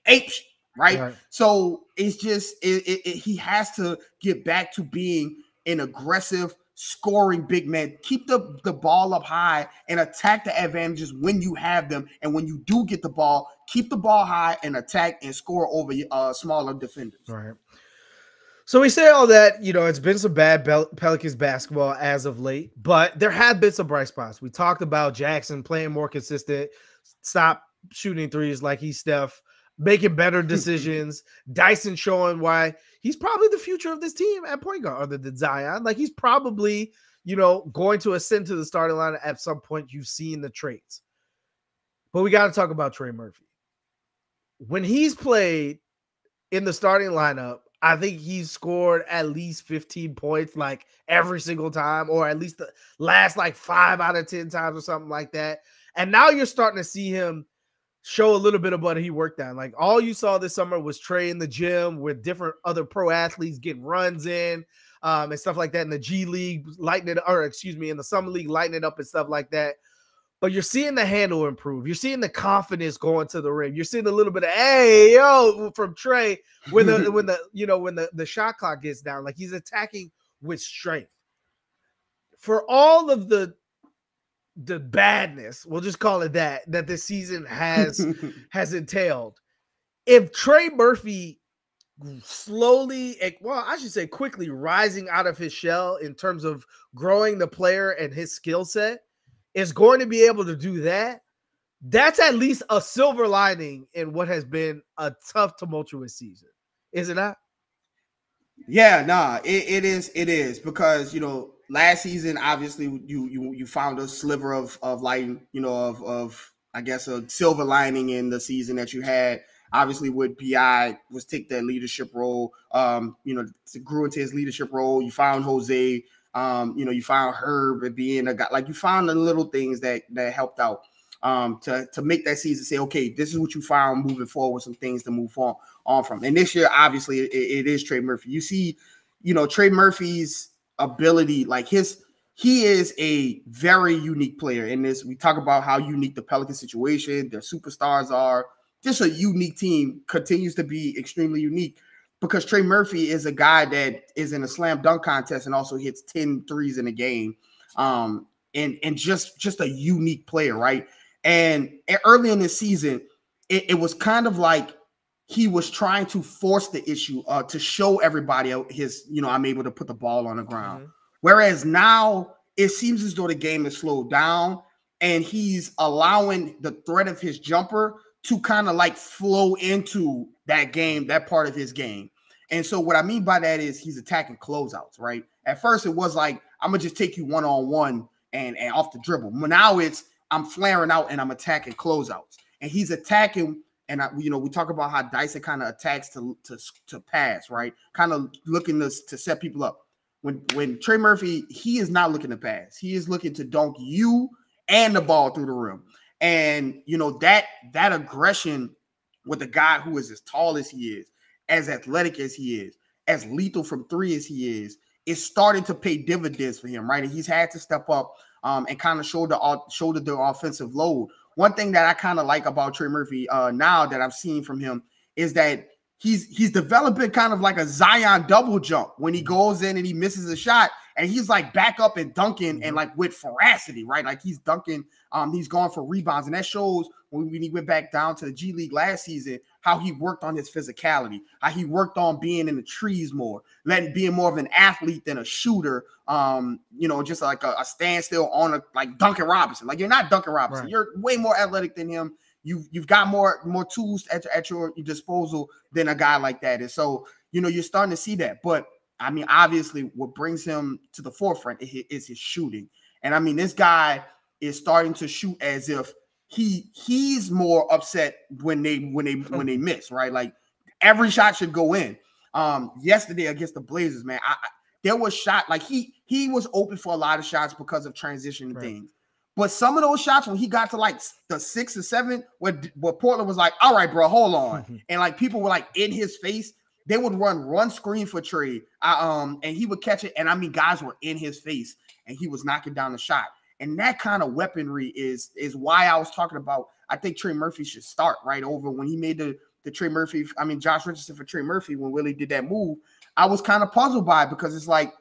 ape, right? So it's just he has to get back to being an aggressive scoring big man. Keep the ball up high and attack the advantages when you have them. And when you do get the ball, keep the ball high and attack and score over smaller defenders. Right. So we say all that, it's been some bad Pelicans basketball as of late, but there have been some bright spots. We talked about Jackson playing more consistent, stop shooting threes like he's Steph, making better decisions. Dyson showing why he's probably the future of this team at point guard, other than Zion. Like he's probably, going to ascend to the starting lineup at some point. You've seen the traits. But we got to talk about Trey Murphy. When he's played in the starting lineup, I think he's scored at least 15 points like every single time, or at least the last like 5 out of 10 times or something like that. And now you're starting to see him show a little bit of what he worked on. Like all you saw this summer was Trey in the gym with different other pro athletes getting runs in and stuff like that in the G League, in the Summer League, lighting it up and stuff like that. But you're seeing the handle improve. You're seeing the confidence going to the rim. You're seeing a little bit of hey yo from Trey when the shot clock gets down. Like he's attacking with strength. For all of the badness, we'll just call it that this season has entailed. If Trey Murphy quickly rising out of his shell in terms of growing the player and his skill set, is going to be able to do that, that's at least a silver lining in what has been a tough, tumultuous season. Is it not? Yeah, nah, it is because, last season, obviously you found a sliver of light, of I guess a silver lining in the season that you had. Obviously, with BI was take that leadership role, grew into his leadership role. You found Jose, you found Herb and being a guy, like you found the little things that helped out to make that season say, okay, this is what you found moving forward, some things to move on from. And this year, obviously, it is Trey Murphy. You see, Trey Murphy's ability, like he is a very unique player in this. We talk about how unique the Pelican situation, their superstars are. Just a unique team continues to be extremely unique because Trey Murphy is a guy that is in a slam dunk contest and also hits 10 threes in a game. And just a unique player, right? And early in this season, it was kind of like he was trying to force the issue to show everybody his, I'm able to put the ball on the ground. Mm-hmm. Whereas now it seems as though the game has slowed down and he's allowing the threat of his jumper to kind of like flow into that game, that part of his game. And so what I mean by that is he's attacking closeouts, right? At first it was like, I'm going to just take you one-on-one and off the dribble. But now it's, I'm flaring out and I'm attacking closeouts. And he's attacking, and we talk about how Dyson kind of attacks to pass, right? Kind of looking to set people up. When Trey Murphy, he is not looking to pass. He is looking to dunk you and the ball through the rim. And, that aggression with a guy who is as tall as he is, as athletic as he is, as lethal from three as he is starting to pay dividends for him, right? And he's had to step up and kind of shoulder the offensive load. One thing that I kind of like about Trey Murphy now that I've seen from him is that he's developing kind of like a Zion double jump when he goes in and he misses a shot and he's like back up and dunking and like with veracity, right? Like he's dunking, he's going for rebounds. And that shows when he went back down to the G League last season, how he worked on his physicality, how he worked on being in the trees more, being more of an athlete than a shooter, just like a standstill on like Duncan Robinson. Like you're not Duncan Robinson. Right. You're way more athletic than him. You've got more tools at your disposal than a guy like that. And so, you're starting to see that. But I mean, obviously what brings him to the forefront is his shooting. And I mean, this guy is starting to shoot as if he's more upset when they miss, right? Like every shot should go in. Yesterday against the Blazers, man, there was shot like he was open for a lot of shots because of transition and things. But some of those shots when he got to like the 6 or 7, where Portland was like, all right, bro, hold on. And like people were like in his face, they would run screen for Trey. And he would catch it. And I mean, guys were in his face and he was knocking down the shot. And that kind of weaponry is why I was talking about, I think Trey Murphy should start right over when he made the Trey Murphy, Josh Richardson for Trey Murphy, when Willie did that move. I was kind of puzzled by it because it's like,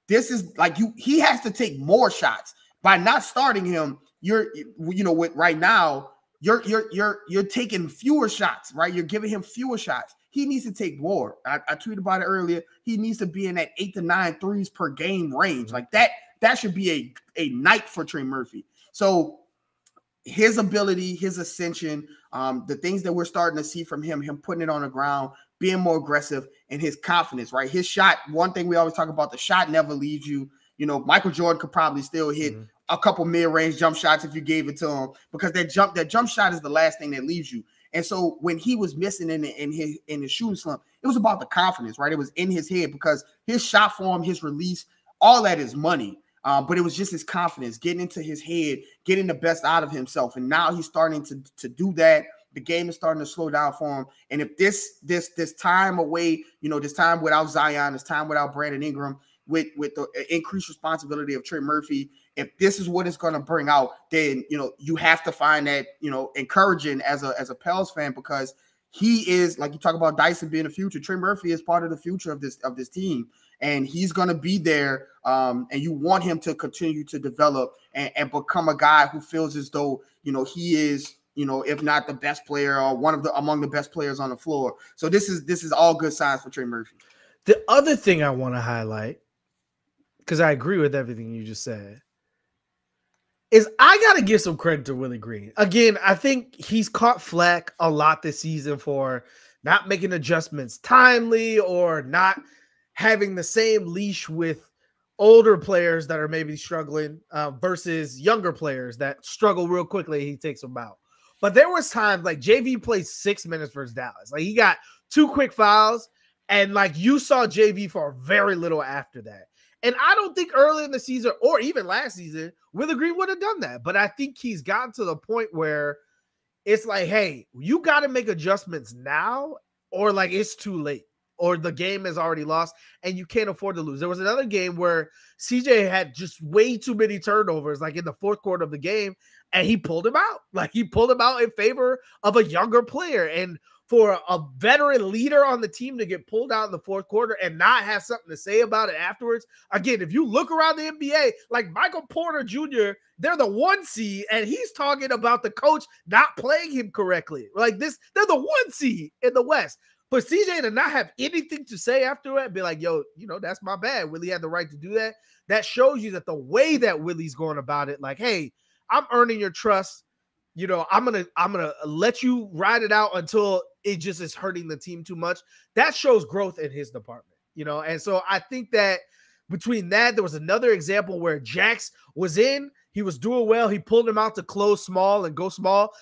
this is like he has to take more shots. By not starting him, right now, you're taking fewer shots, right? You're giving him fewer shots. He needs to take more. I tweeted about it earlier. He needs to be in that 8 to 9 threes per game range. Like that should be a night for Trey Murphy. So his ability, his ascension, the things that we're starting to see from him putting it on the ground, being more aggressive, and his confidence, right? His shot, one thing we always talk about, the shot never leaves you. Michael Jordan could probably still hit a couple mid-range jump shots if you gave it to him, because that jump shot is the last thing that leaves you. And so when he was missing in his shooting slump, it was about the confidence, right? It was in his head because his shot form, his release, all that is money. But it was just his confidence, getting into his head, getting the best out of himself. And now he's starting to do that. The game is starting to slow down for him. And if this time away, this time without Zion, this time without Brandon Ingram, with the increased responsibility of Trey Murphy, if this is what it's going to bring out, then you have to find that encouraging as a Pels fan, because he is, like you talk about Dyson being the future. Trey Murphy is part of the future of this team, and he's going to be there. And you want him to continue to develop and become a guy who feels as though he is, if not the best player or among the best players on the floor. So this is all good signs for Trey Murphy. The other thing I want to highlight, because I agree with everything you just said, is I got to give some credit to Willie Green. Again, I think he's caught flack a lot this season for not making adjustments timely or not having the same leash with older players that are maybe struggling versus younger players that struggle real quickly. He takes them out. But there was times like JV played 6 minutes versus Dallas. Like he got 2 quick fouls, and like you saw JV for very little after that. And I don't think early in the season or even last season, Willie Green would have done that. But I think he's gotten to the point where it's like, hey, you got to make adjustments now, or like it's too late, or the game is already lost and you can't afford to lose. There was another game where CJ had just way too many turnovers, like in the fourth quarter of the game, and he pulled him out. Like he pulled him out in favor of a younger player. And for a veteran leader on the team to get pulled out in the fourth quarter and not have something to say about it afterwards. Again, if you look around the NBA, like Michael Porter Jr., they're the 1 seed, and he's talking about the coach not playing him correctly. Like this, they're the 1 seed in the West. For CJ to not have anything to say after it, be like, yo, that's my bad. Willie had the right to do that. That shows you that the way that Willie's going about it, like, hey, I'm earning your trust. I'm gonna let you ride it out until it just is hurting the team too much. That shows growth in his department, and so I think that between that, there was another example where Jax was in, he was doing well, he pulled him out to close small and go small.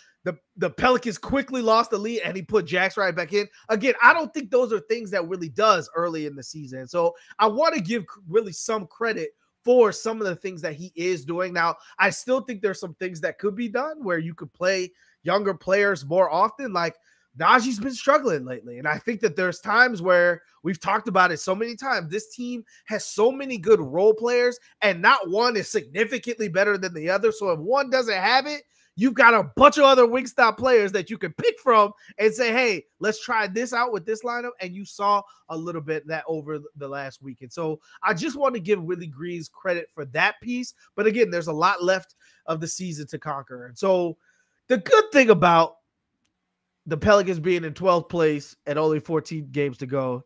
The Pelicans quickly lost the lead and he put Jax right back in. Again, I don't think those are things that Willie does early in the season. So I want to give Willie some credit for some of the things that he is doing. Now, I still think there's some things that could be done where you could play younger players more often. Like Najee's been struggling lately. And I think that there's times where we've talked about it so many times. This team has so many good role players and not one is significantly better than the other. So if one doesn't have it, you've got a bunch of other Wingstop players that you can pick from and say, hey, let's try this out with this lineup. And you saw a little bit of that over the last week. And so I just want to give Willie Green credit for that piece. But again, there's a lot left of the season to conquer. And so the good thing about the Pelicans being in 12th place and only 14 games to go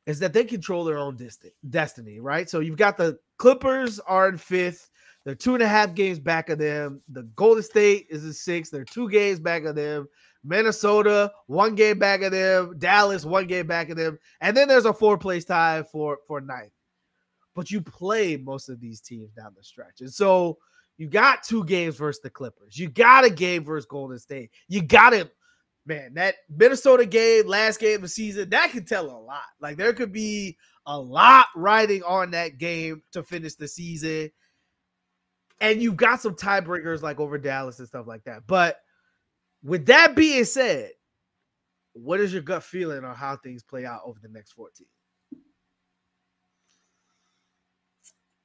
is that they control their own destiny, right? So you've got the Clippers are in 5th. They're 2.5 games back of them. The Golden State is in 6th. They're 2 games back of them. Minnesota, 1 game back of them. Dallas, 1 game back of them. And then there's a 4th-place tie for 9th. But you play most of these teams down the stretch. And so you got 2 games versus the Clippers. You got a game versus Golden State. You got it. Man, that Minnesota game, last game of the season, that could tell a lot. Like there could be a lot riding on that game to finish the season. And you've got some tiebreakers like over Dallas and stuff like that. But with that being said, what is your gut feeling on how things play out over the next 14?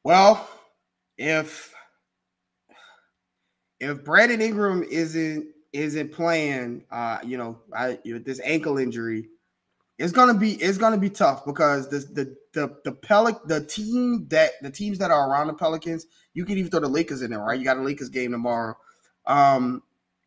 Well, if Brandon Ingram isn't playing, with this ankle injury, it's gonna be tough because the teams that are around the Pelicans, you can even throw the Lakers in there, right? You got a Lakers game tomorrow.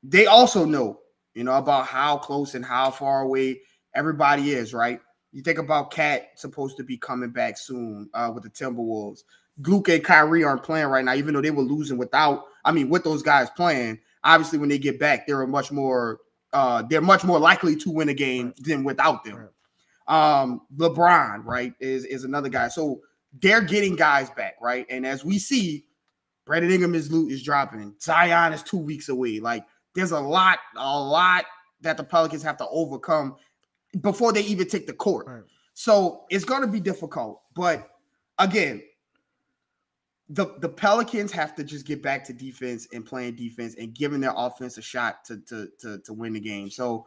They also know, about how close and how far away everybody is, right? You think about Cat supposed to be coming back soon with the Timberwolves. Luka and Kyrie aren't playing right now, even though they were losing with those guys playing. Obviously, when they get back, they're much more likely to win a game than without them. LeBron, right, is another guy. So they're getting guys back, right? And as we see, Brandon Ingram is dropping. Zion is 2 weeks away. Like there's a lot that the Pelicans have to overcome before they even take the court. Right. So it's going to be difficult. But again, the Pelicans have to just get back to defense and playing defense and giving their offense a shot to win the game. So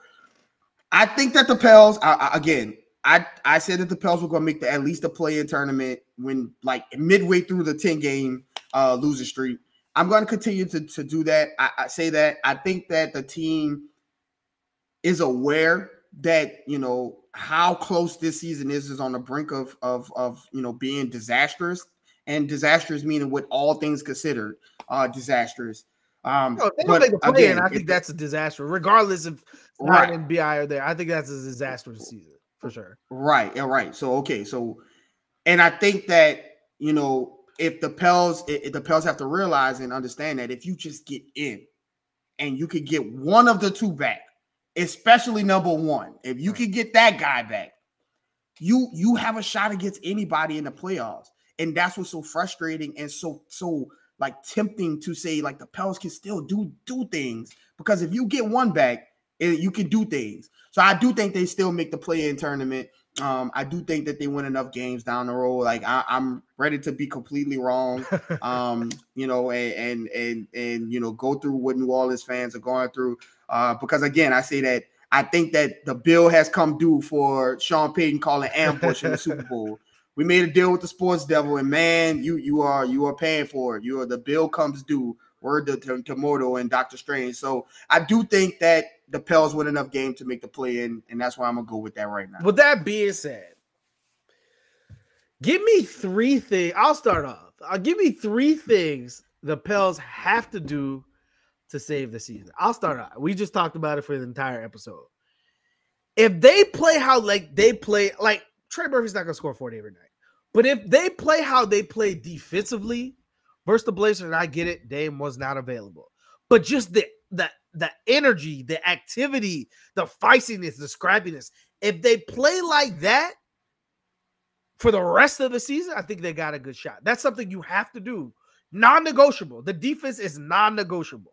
I think that the Pels, I said that the Pels were going to make at least a play-in tournament when like midway through the 10-game losing streak. I'm going to continue to do that. I say that. I think that the team is aware that, how close this season is on the brink of being disastrous. And disastrous meaning with all things considered, disastrous. They don't make the play in. I think that's a disaster, regardless if Zion and BI are there. I think that's a disastrous season for sure. Right. So and I think that if the Pels have to realize and understand that if you just get in, and you could get one of the two back, especially number one, if you could get that guy back, you have a shot against anybody in the playoffs. And that's what's so frustrating and so like tempting to say like the Pels can still do things, because if you get one back, you can do things. So I do think they still make the play-in tournament. I do think that they win enough games down the road. Like I'm ready to be completely wrong. And go through what New Orleans fans are going through. Because again, I say that I think that the bill has come due for Sean Payton calling ambush in the Super Bowl. We made a deal with the sports devil, and man, you are paying for it. The bill comes due. Word to Mordo and Doctor Strange. So I do think that the Pels win enough game to make the play in, and that's why I'm gonna go with that right now. With that being said, give me 3 things. I'll start off. Give me 3 things the Pels have to do to save the season. I'll start off. We just talked about it for the entire episode. If they play how they play, like Trey Murphy's not going to score 40 every night. But if they play how they play defensively versus the Blazers, and I get it, Dame was not available. But just the energy, the activity, the feistiness, the scrappiness. If they play like that for the rest of the season, I think they got a good shot. That's something you have to do. Non-negotiable. The defense is non-negotiable.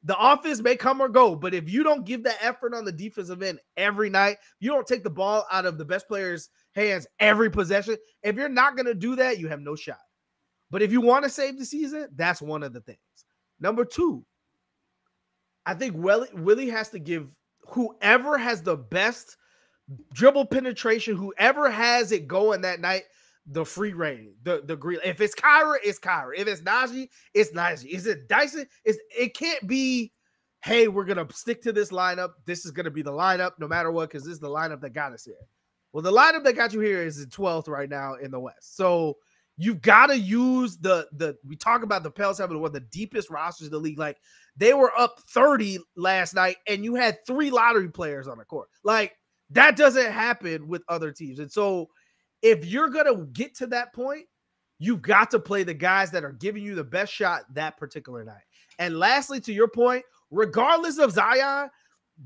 The offense may come or go, but if you don't give that effort on the defensive end every night, you don't take the ball out of the best player's hands every possession. If you're not going to do that, you have no shot. But if you want to save the season, that's one of the things. Number two, I think Willie has to give whoever has the best dribble penetration, whoever has it going that night, the free reign, the green. If it's Kyra, it's Kyra. If it's Najee, it's Najee. Is it Dyson? It can't be, hey, we're going to stick to this lineup. This is going to be the lineup no matter what, because this is the lineup that got us here. Well, the lineup that got you here is in 12th right now in the West. So you've got to use we talk about the Pels having one of the deepest rosters in the league. Like, they were up 30 last night, and you had 3 lottery players on the court. Like, that doesn't happen with other teams. And so if you're going to get to that point, you've got to play the guys that are giving you the best shot that particular night. And lastly, to your point, regardless of Zion,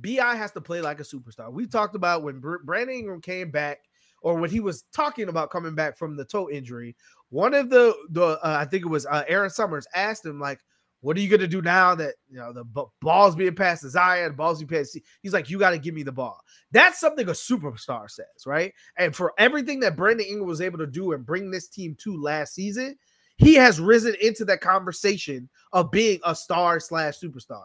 B.I. has to play like a superstar. We talked about when Brandon Ingram came back, or when he was talking about coming back from the toe injury, one of the I think it was Aaron Summers asked him, like, what are you going to do now that, you know, the ball's being passed to Zion, the ball's being passed to He's like, you got to give me the ball. That's something a superstar says, right? And for everything that Brandon Ingram was able to do and bring this team to last season, he has risen into that conversation of being a star/superstar.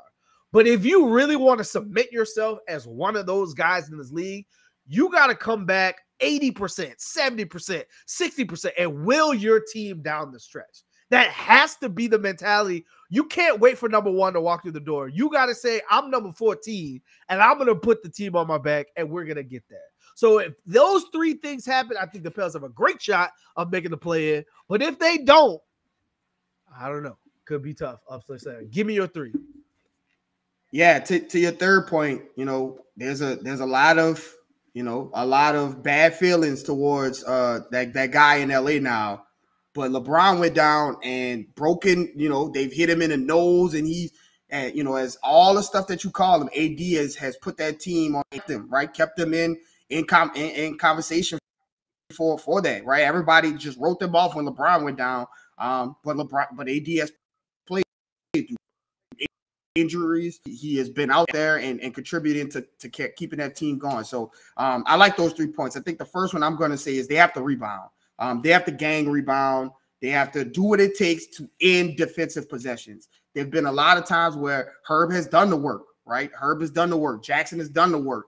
But if you really want to submit yourself as one of those guys in this league, you got to come back 80%, 70%, 60% and will your team down the stretch. That has to be the mentality. You can't wait for number 1 to walk through the door. You got to say, I'm number 14, and I'm going to put the team on my back, and we're going to get there. So if those 3 things happen, I think the Pels have a great shot of making the play in. But if they don't, I don't know. Could be tough. Give me your 3. Yeah, to your third point, you know, there's a lot of, you know, a lot of bad feelings towards that guy in LA now. But LeBron went down and broken, you know, they've hit him in the nose, and he's, you know, as all the stuff that you call him, AD has put that team on them, right? Kept them in conversation for that, right? Everybody just wrote them off when LeBron went down. But AD has played through injuries. He has been out there and contributing to keeping that team going. So I like those 3 points. I think the first one I'm going to say is they have to rebound. They have to gang rebound. They have to do what it takes to end defensive possessions. There have been a lot of times where Herb has done the work, right? Herb has done the work. Jackson has done the work.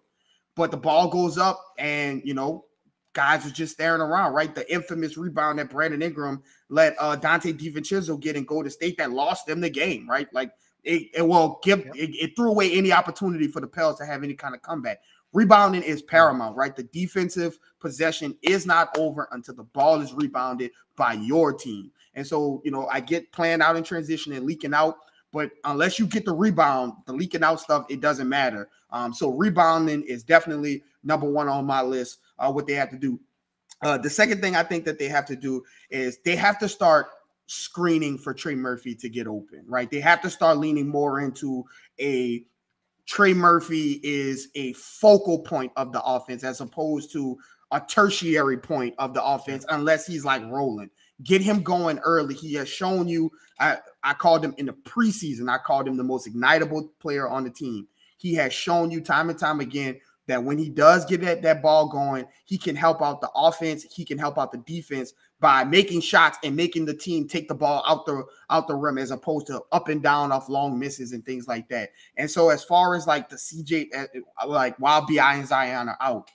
But the ball goes up and, you know, guys are just staring around, right? The infamous rebound that Brandon Ingram let Dante DiVincenzo get in Golden State that lost them the game, right? Like, it threw away any opportunity for the Pels to have any kind of comeback. Rebounding is paramount, right? The defensive possession is not over until the ball is rebounded by your team. And so, you know, I get playing out in transition and leaking out, but unless you get the rebound, the leaking out stuff, it doesn't matter. So rebounding is definitely number 1 on my list, what they have to do. The second thing I think that they have to do is they have to start screening for Trey Murphy to get open, right? They have to start leaning more into a Trey Murphy is a focal point of the offense as opposed to a tertiary point of the offense, unless he's like rolling. Get him going early. He has shown you, I called him in the preseason, I called him the most ignitable player on the team. He has shown you time and time again that when he does get that ball going, he can help out the offense. He can help out the defense by making shots and making the team take the ball out the rim, as opposed to up and down off long misses and things like that. And so as far as like the CJ, like while BI and Zion are out,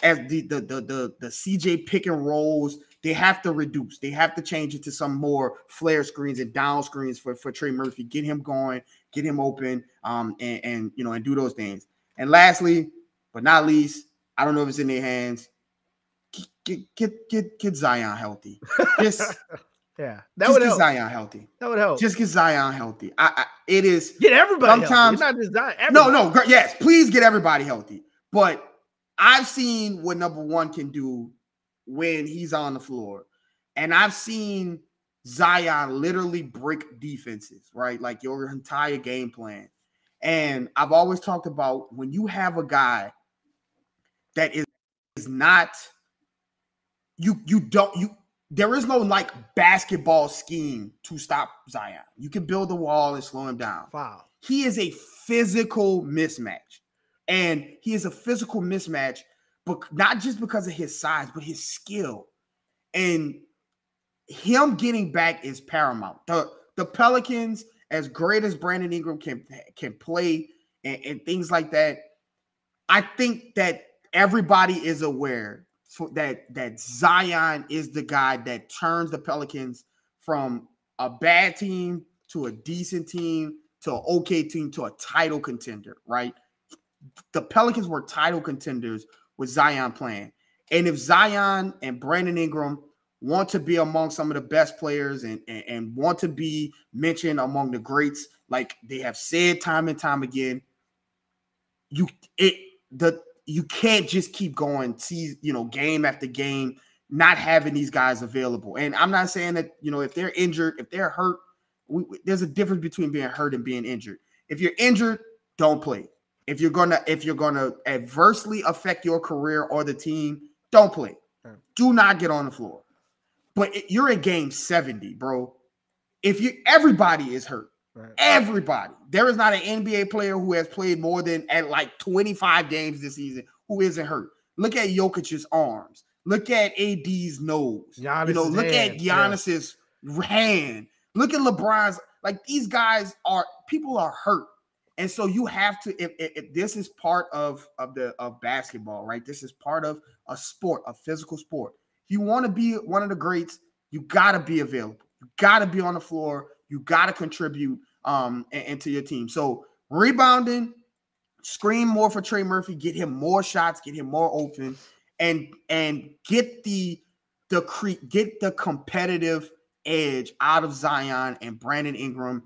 as the CJ pick and rolls, they have to reduce. They have to change it to some more flare screens and down screens for Trey Murphy. Get him going, get him open, and you know, and do those things. And lastly, but not least, I don't know if it's in their hands. Get Zion healthy. Just yeah, that would help. Zion healthy. That would help. Just get Zion healthy. It is get everybody sometimes healthy. Not just Zion. No, yes, please get everybody healthy. But I've seen what number 1 can do when he's on the floor, and I've seen Zion literally break defenses, right? Like your entire game plan. And I've always talked about when you have a guy that is not there is no like basketball scheme to stop Zion. You can build a wall and slow him down. Wow. He is a physical mismatch. And he is a physical mismatch, but not just because of his size, but his skill. And him getting back is paramount. The Pelicans, as great as Brandon Ingram can play and things like that, I think that everybody is aware that Zion is the guy that turns the Pelicans from a bad team to a decent team to an okay team to a title contender, right? The Pelicans were title contenders with Zion playing. And if Zion and Brandon Ingram want to be among some of the best players and want to be mentioned among the greats, like they have said time and time again, you can't just keep going, game after game, not having these guys available. And I'm not saying that, if they're injured, if they're hurt, there's a difference between being hurt and being injured. If you're injured, don't play. If you're gonna adversely affect your career or the team, don't play. Do not get on the floor. But you're in game 70, bro. Everybody is hurt. Right. Everybody. There is not an NBA player who has played more than at like 25 games this season who isn't hurt. Look at Jokic's arms. Look at AD's nose. Look at Giannis's hand. Look at LeBron's. Like, these guys people are hurt. And so you have to, if this is part of basketball, right? This is part of a sport, a physical sport. If you want to be one of the greats, you got to be available. You got to be on the floor. You got to contribute into your team. So rebounding, screen more for Trey Murphy, get him more shots, get him more open, and get the competitive edge out of Zion and Brandon Ingram.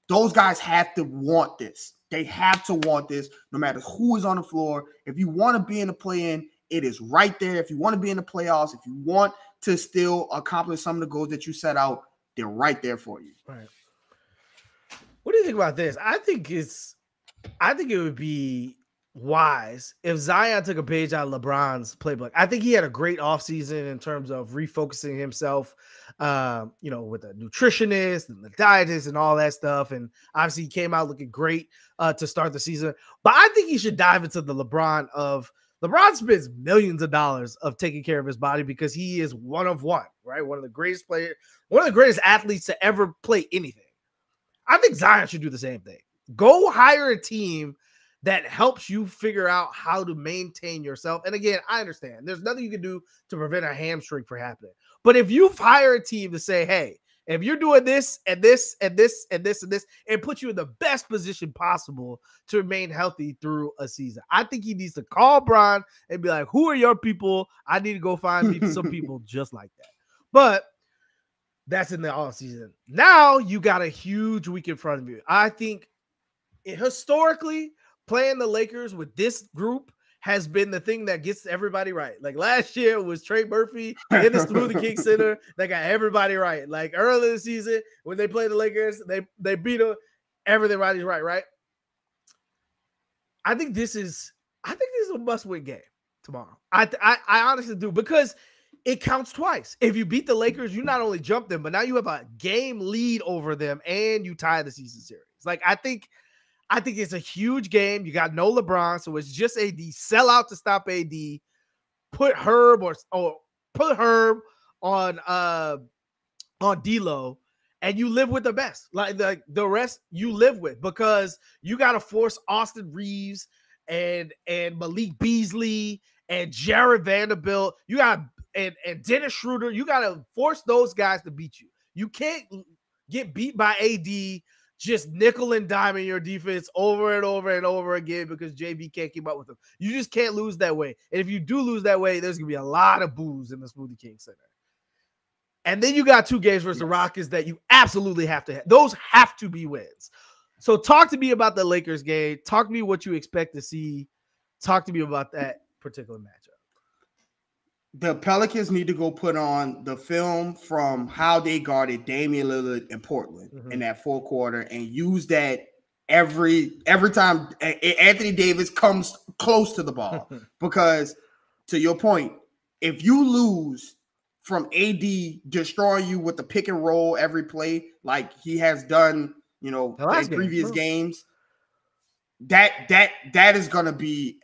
Those guys have to want this. They have to want this no matter who is on the floor. If you want to be in the play-in, it is right there. If you want to be in the playoffs, if you want to still accomplish some of the goals that you set out, they're right there for you. Right. What do you think about this? I think it would be wise if Zion took a page out of LeBron's playbook. I think he had a great offseason in terms of refocusing himself, with a nutritionist and the dietist and all that stuff. And obviously he came out looking great to start the season. But I think he should dive into the LeBron spends millions of dollars of taking care of his body because he is one of one, right? One of the greatest players, one of the greatest athletes to ever play anything. I think Zion should do the same thing. Go hire a team that helps you figure out how to maintain yourself. And again, I understand there's nothing you can do to prevent a hamstring from happening. But if you hire a team to say, hey, if you're doing this and this and this and this and this, and put you in the best position possible to remain healthy through a season, I think he needs to call Bron and be like, who are your people? I need to go find some people just like that. But that's in the offseason. Now you got a huge week in front of you. I think historically, playing the Lakers with this group has been the thing that gets everybody right. Like last year was Trey Murphy in the Smoothie King Center that got everybody right. Like early in the season when they played the Lakers, they beat them. Everybody's right? I think this is a must-win game tomorrow. I honestly do, because it counts twice. If you beat the Lakers, you not only jump them, but now you have a game lead over them and you tie the season series. Like I think it's a huge game. You got no LeBron, so it's just AD. Sell out to stop AD. Put Herb on D'Lo, and you live with the best. Like the rest you live with, because you got to force Austin Reeves and Malik Beasley and Jared Vanderbilt. You got and Dennis Schroeder. You got to force those guys to beat you. You can't get beat by AD. Just nickel and diming your defense over and over and over again because JV can't keep up with them. You just can't lose that way. And if you do lose that way, there's going to be a lot of boos in the Smoothie King Center. And then you got 2 games versus the Rockets that you absolutely have to have. Those have to be wins. So talk to me about the Lakers game. Talk to me what you expect to see. Talk to me about that particular matchup. The Pelicans need to go put on the film from how they guarded Damian Lillard in Portland in that fourth quarter and use that every time Anthony Davis comes close to the ball. Because to your point, if you lose from AD destroying you with the pick and roll every play, like he has done, in previous games, that is gonna be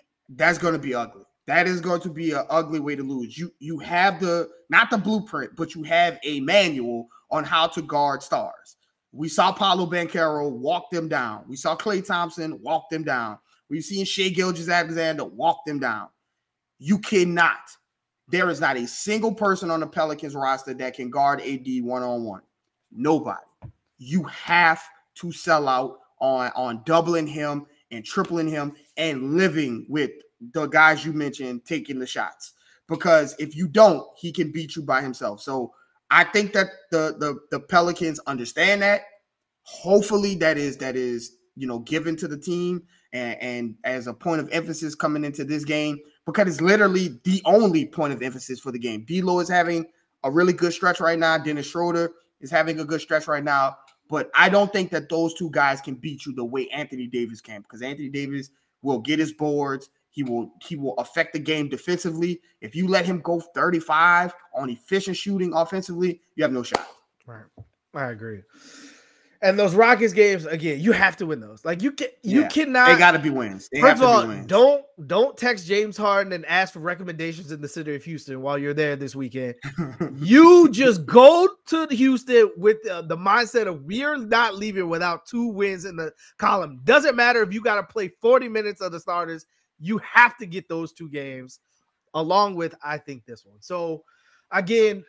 ugly. That is going to be an ugly way to lose. You have not the blueprint, but you have a manual on how to guard stars. We saw Paolo Banchero walk them down. We saw Klay Thompson walk them down. We've seen Shai Gilgeous-Alexander walk them down. You cannot. There is not a single person on the Pelicans roster that can guard AD one-on-one. Nobody. You have to sell out on doubling him and tripling him and living with the guys you mentioned taking the shots. Because if you don't, he can beat you by himself. So I think that the Pelicans understand that. Hopefully that is given to the team and as a point of emphasis coming into this game, because it's literally the only point of emphasis for the game. D'Lo is having a really good stretch right now. Dennis Schroeder is having a good stretch right now. But I don't think that those two guys can beat you the way Anthony Davis can, because Anthony Davis will get his boards. He will affect the game defensively. If you let him go 35 on efficient shooting offensively, you have no shot. Right. I agree. And those Rockets games, again, you have to win those. Like you cannot. They got to be wins. First of all, don't text James Harden and ask for recommendations in the city of Houston while you're there this weekend. You just go to Houston with the mindset of we're not leaving without 2 wins in the column. Doesn't matter if you got to play 40 minutes of the starters. You have to get those 2 games along with, I think, this one. So, again,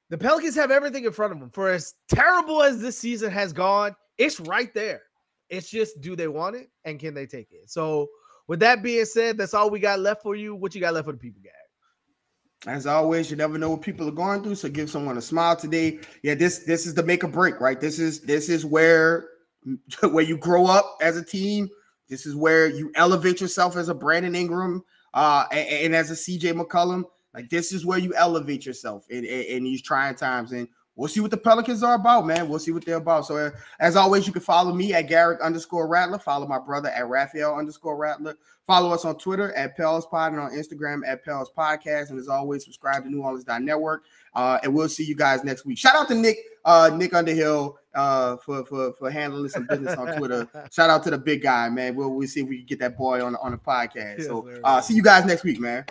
the Pelicans have everything in front of them. For as terrible as this season has gone, it's right there. It's just, do they want it and can they take it? So, with that being said, that's all we got left for you. What you got left for the people, Gary? As always, you never know what people are going through, so give someone a smile today. Yeah, this is the make or break, right? This is where you grow up as a team. This is where you elevate yourself as a Brandon Ingram and as a CJ McCollum. Like, this is where you elevate yourself in these trying times. And we'll see what the Pelicans are about, man. We'll see what they're about. So, as always, you can follow me at Garrick_Rattler. Follow my brother at Raphael_Rattler. Follow us on Twitter at PelsPod and on Instagram at Pels Podcast. And as always, subscribe to NewOrleans.network. And we'll see you guys next week. Shout out to Nick Underhill for handling some business on Twitter. Shout out to the big guy, man. We'll see if we can get that boy on the podcast. Yes, so see you guys next week, man.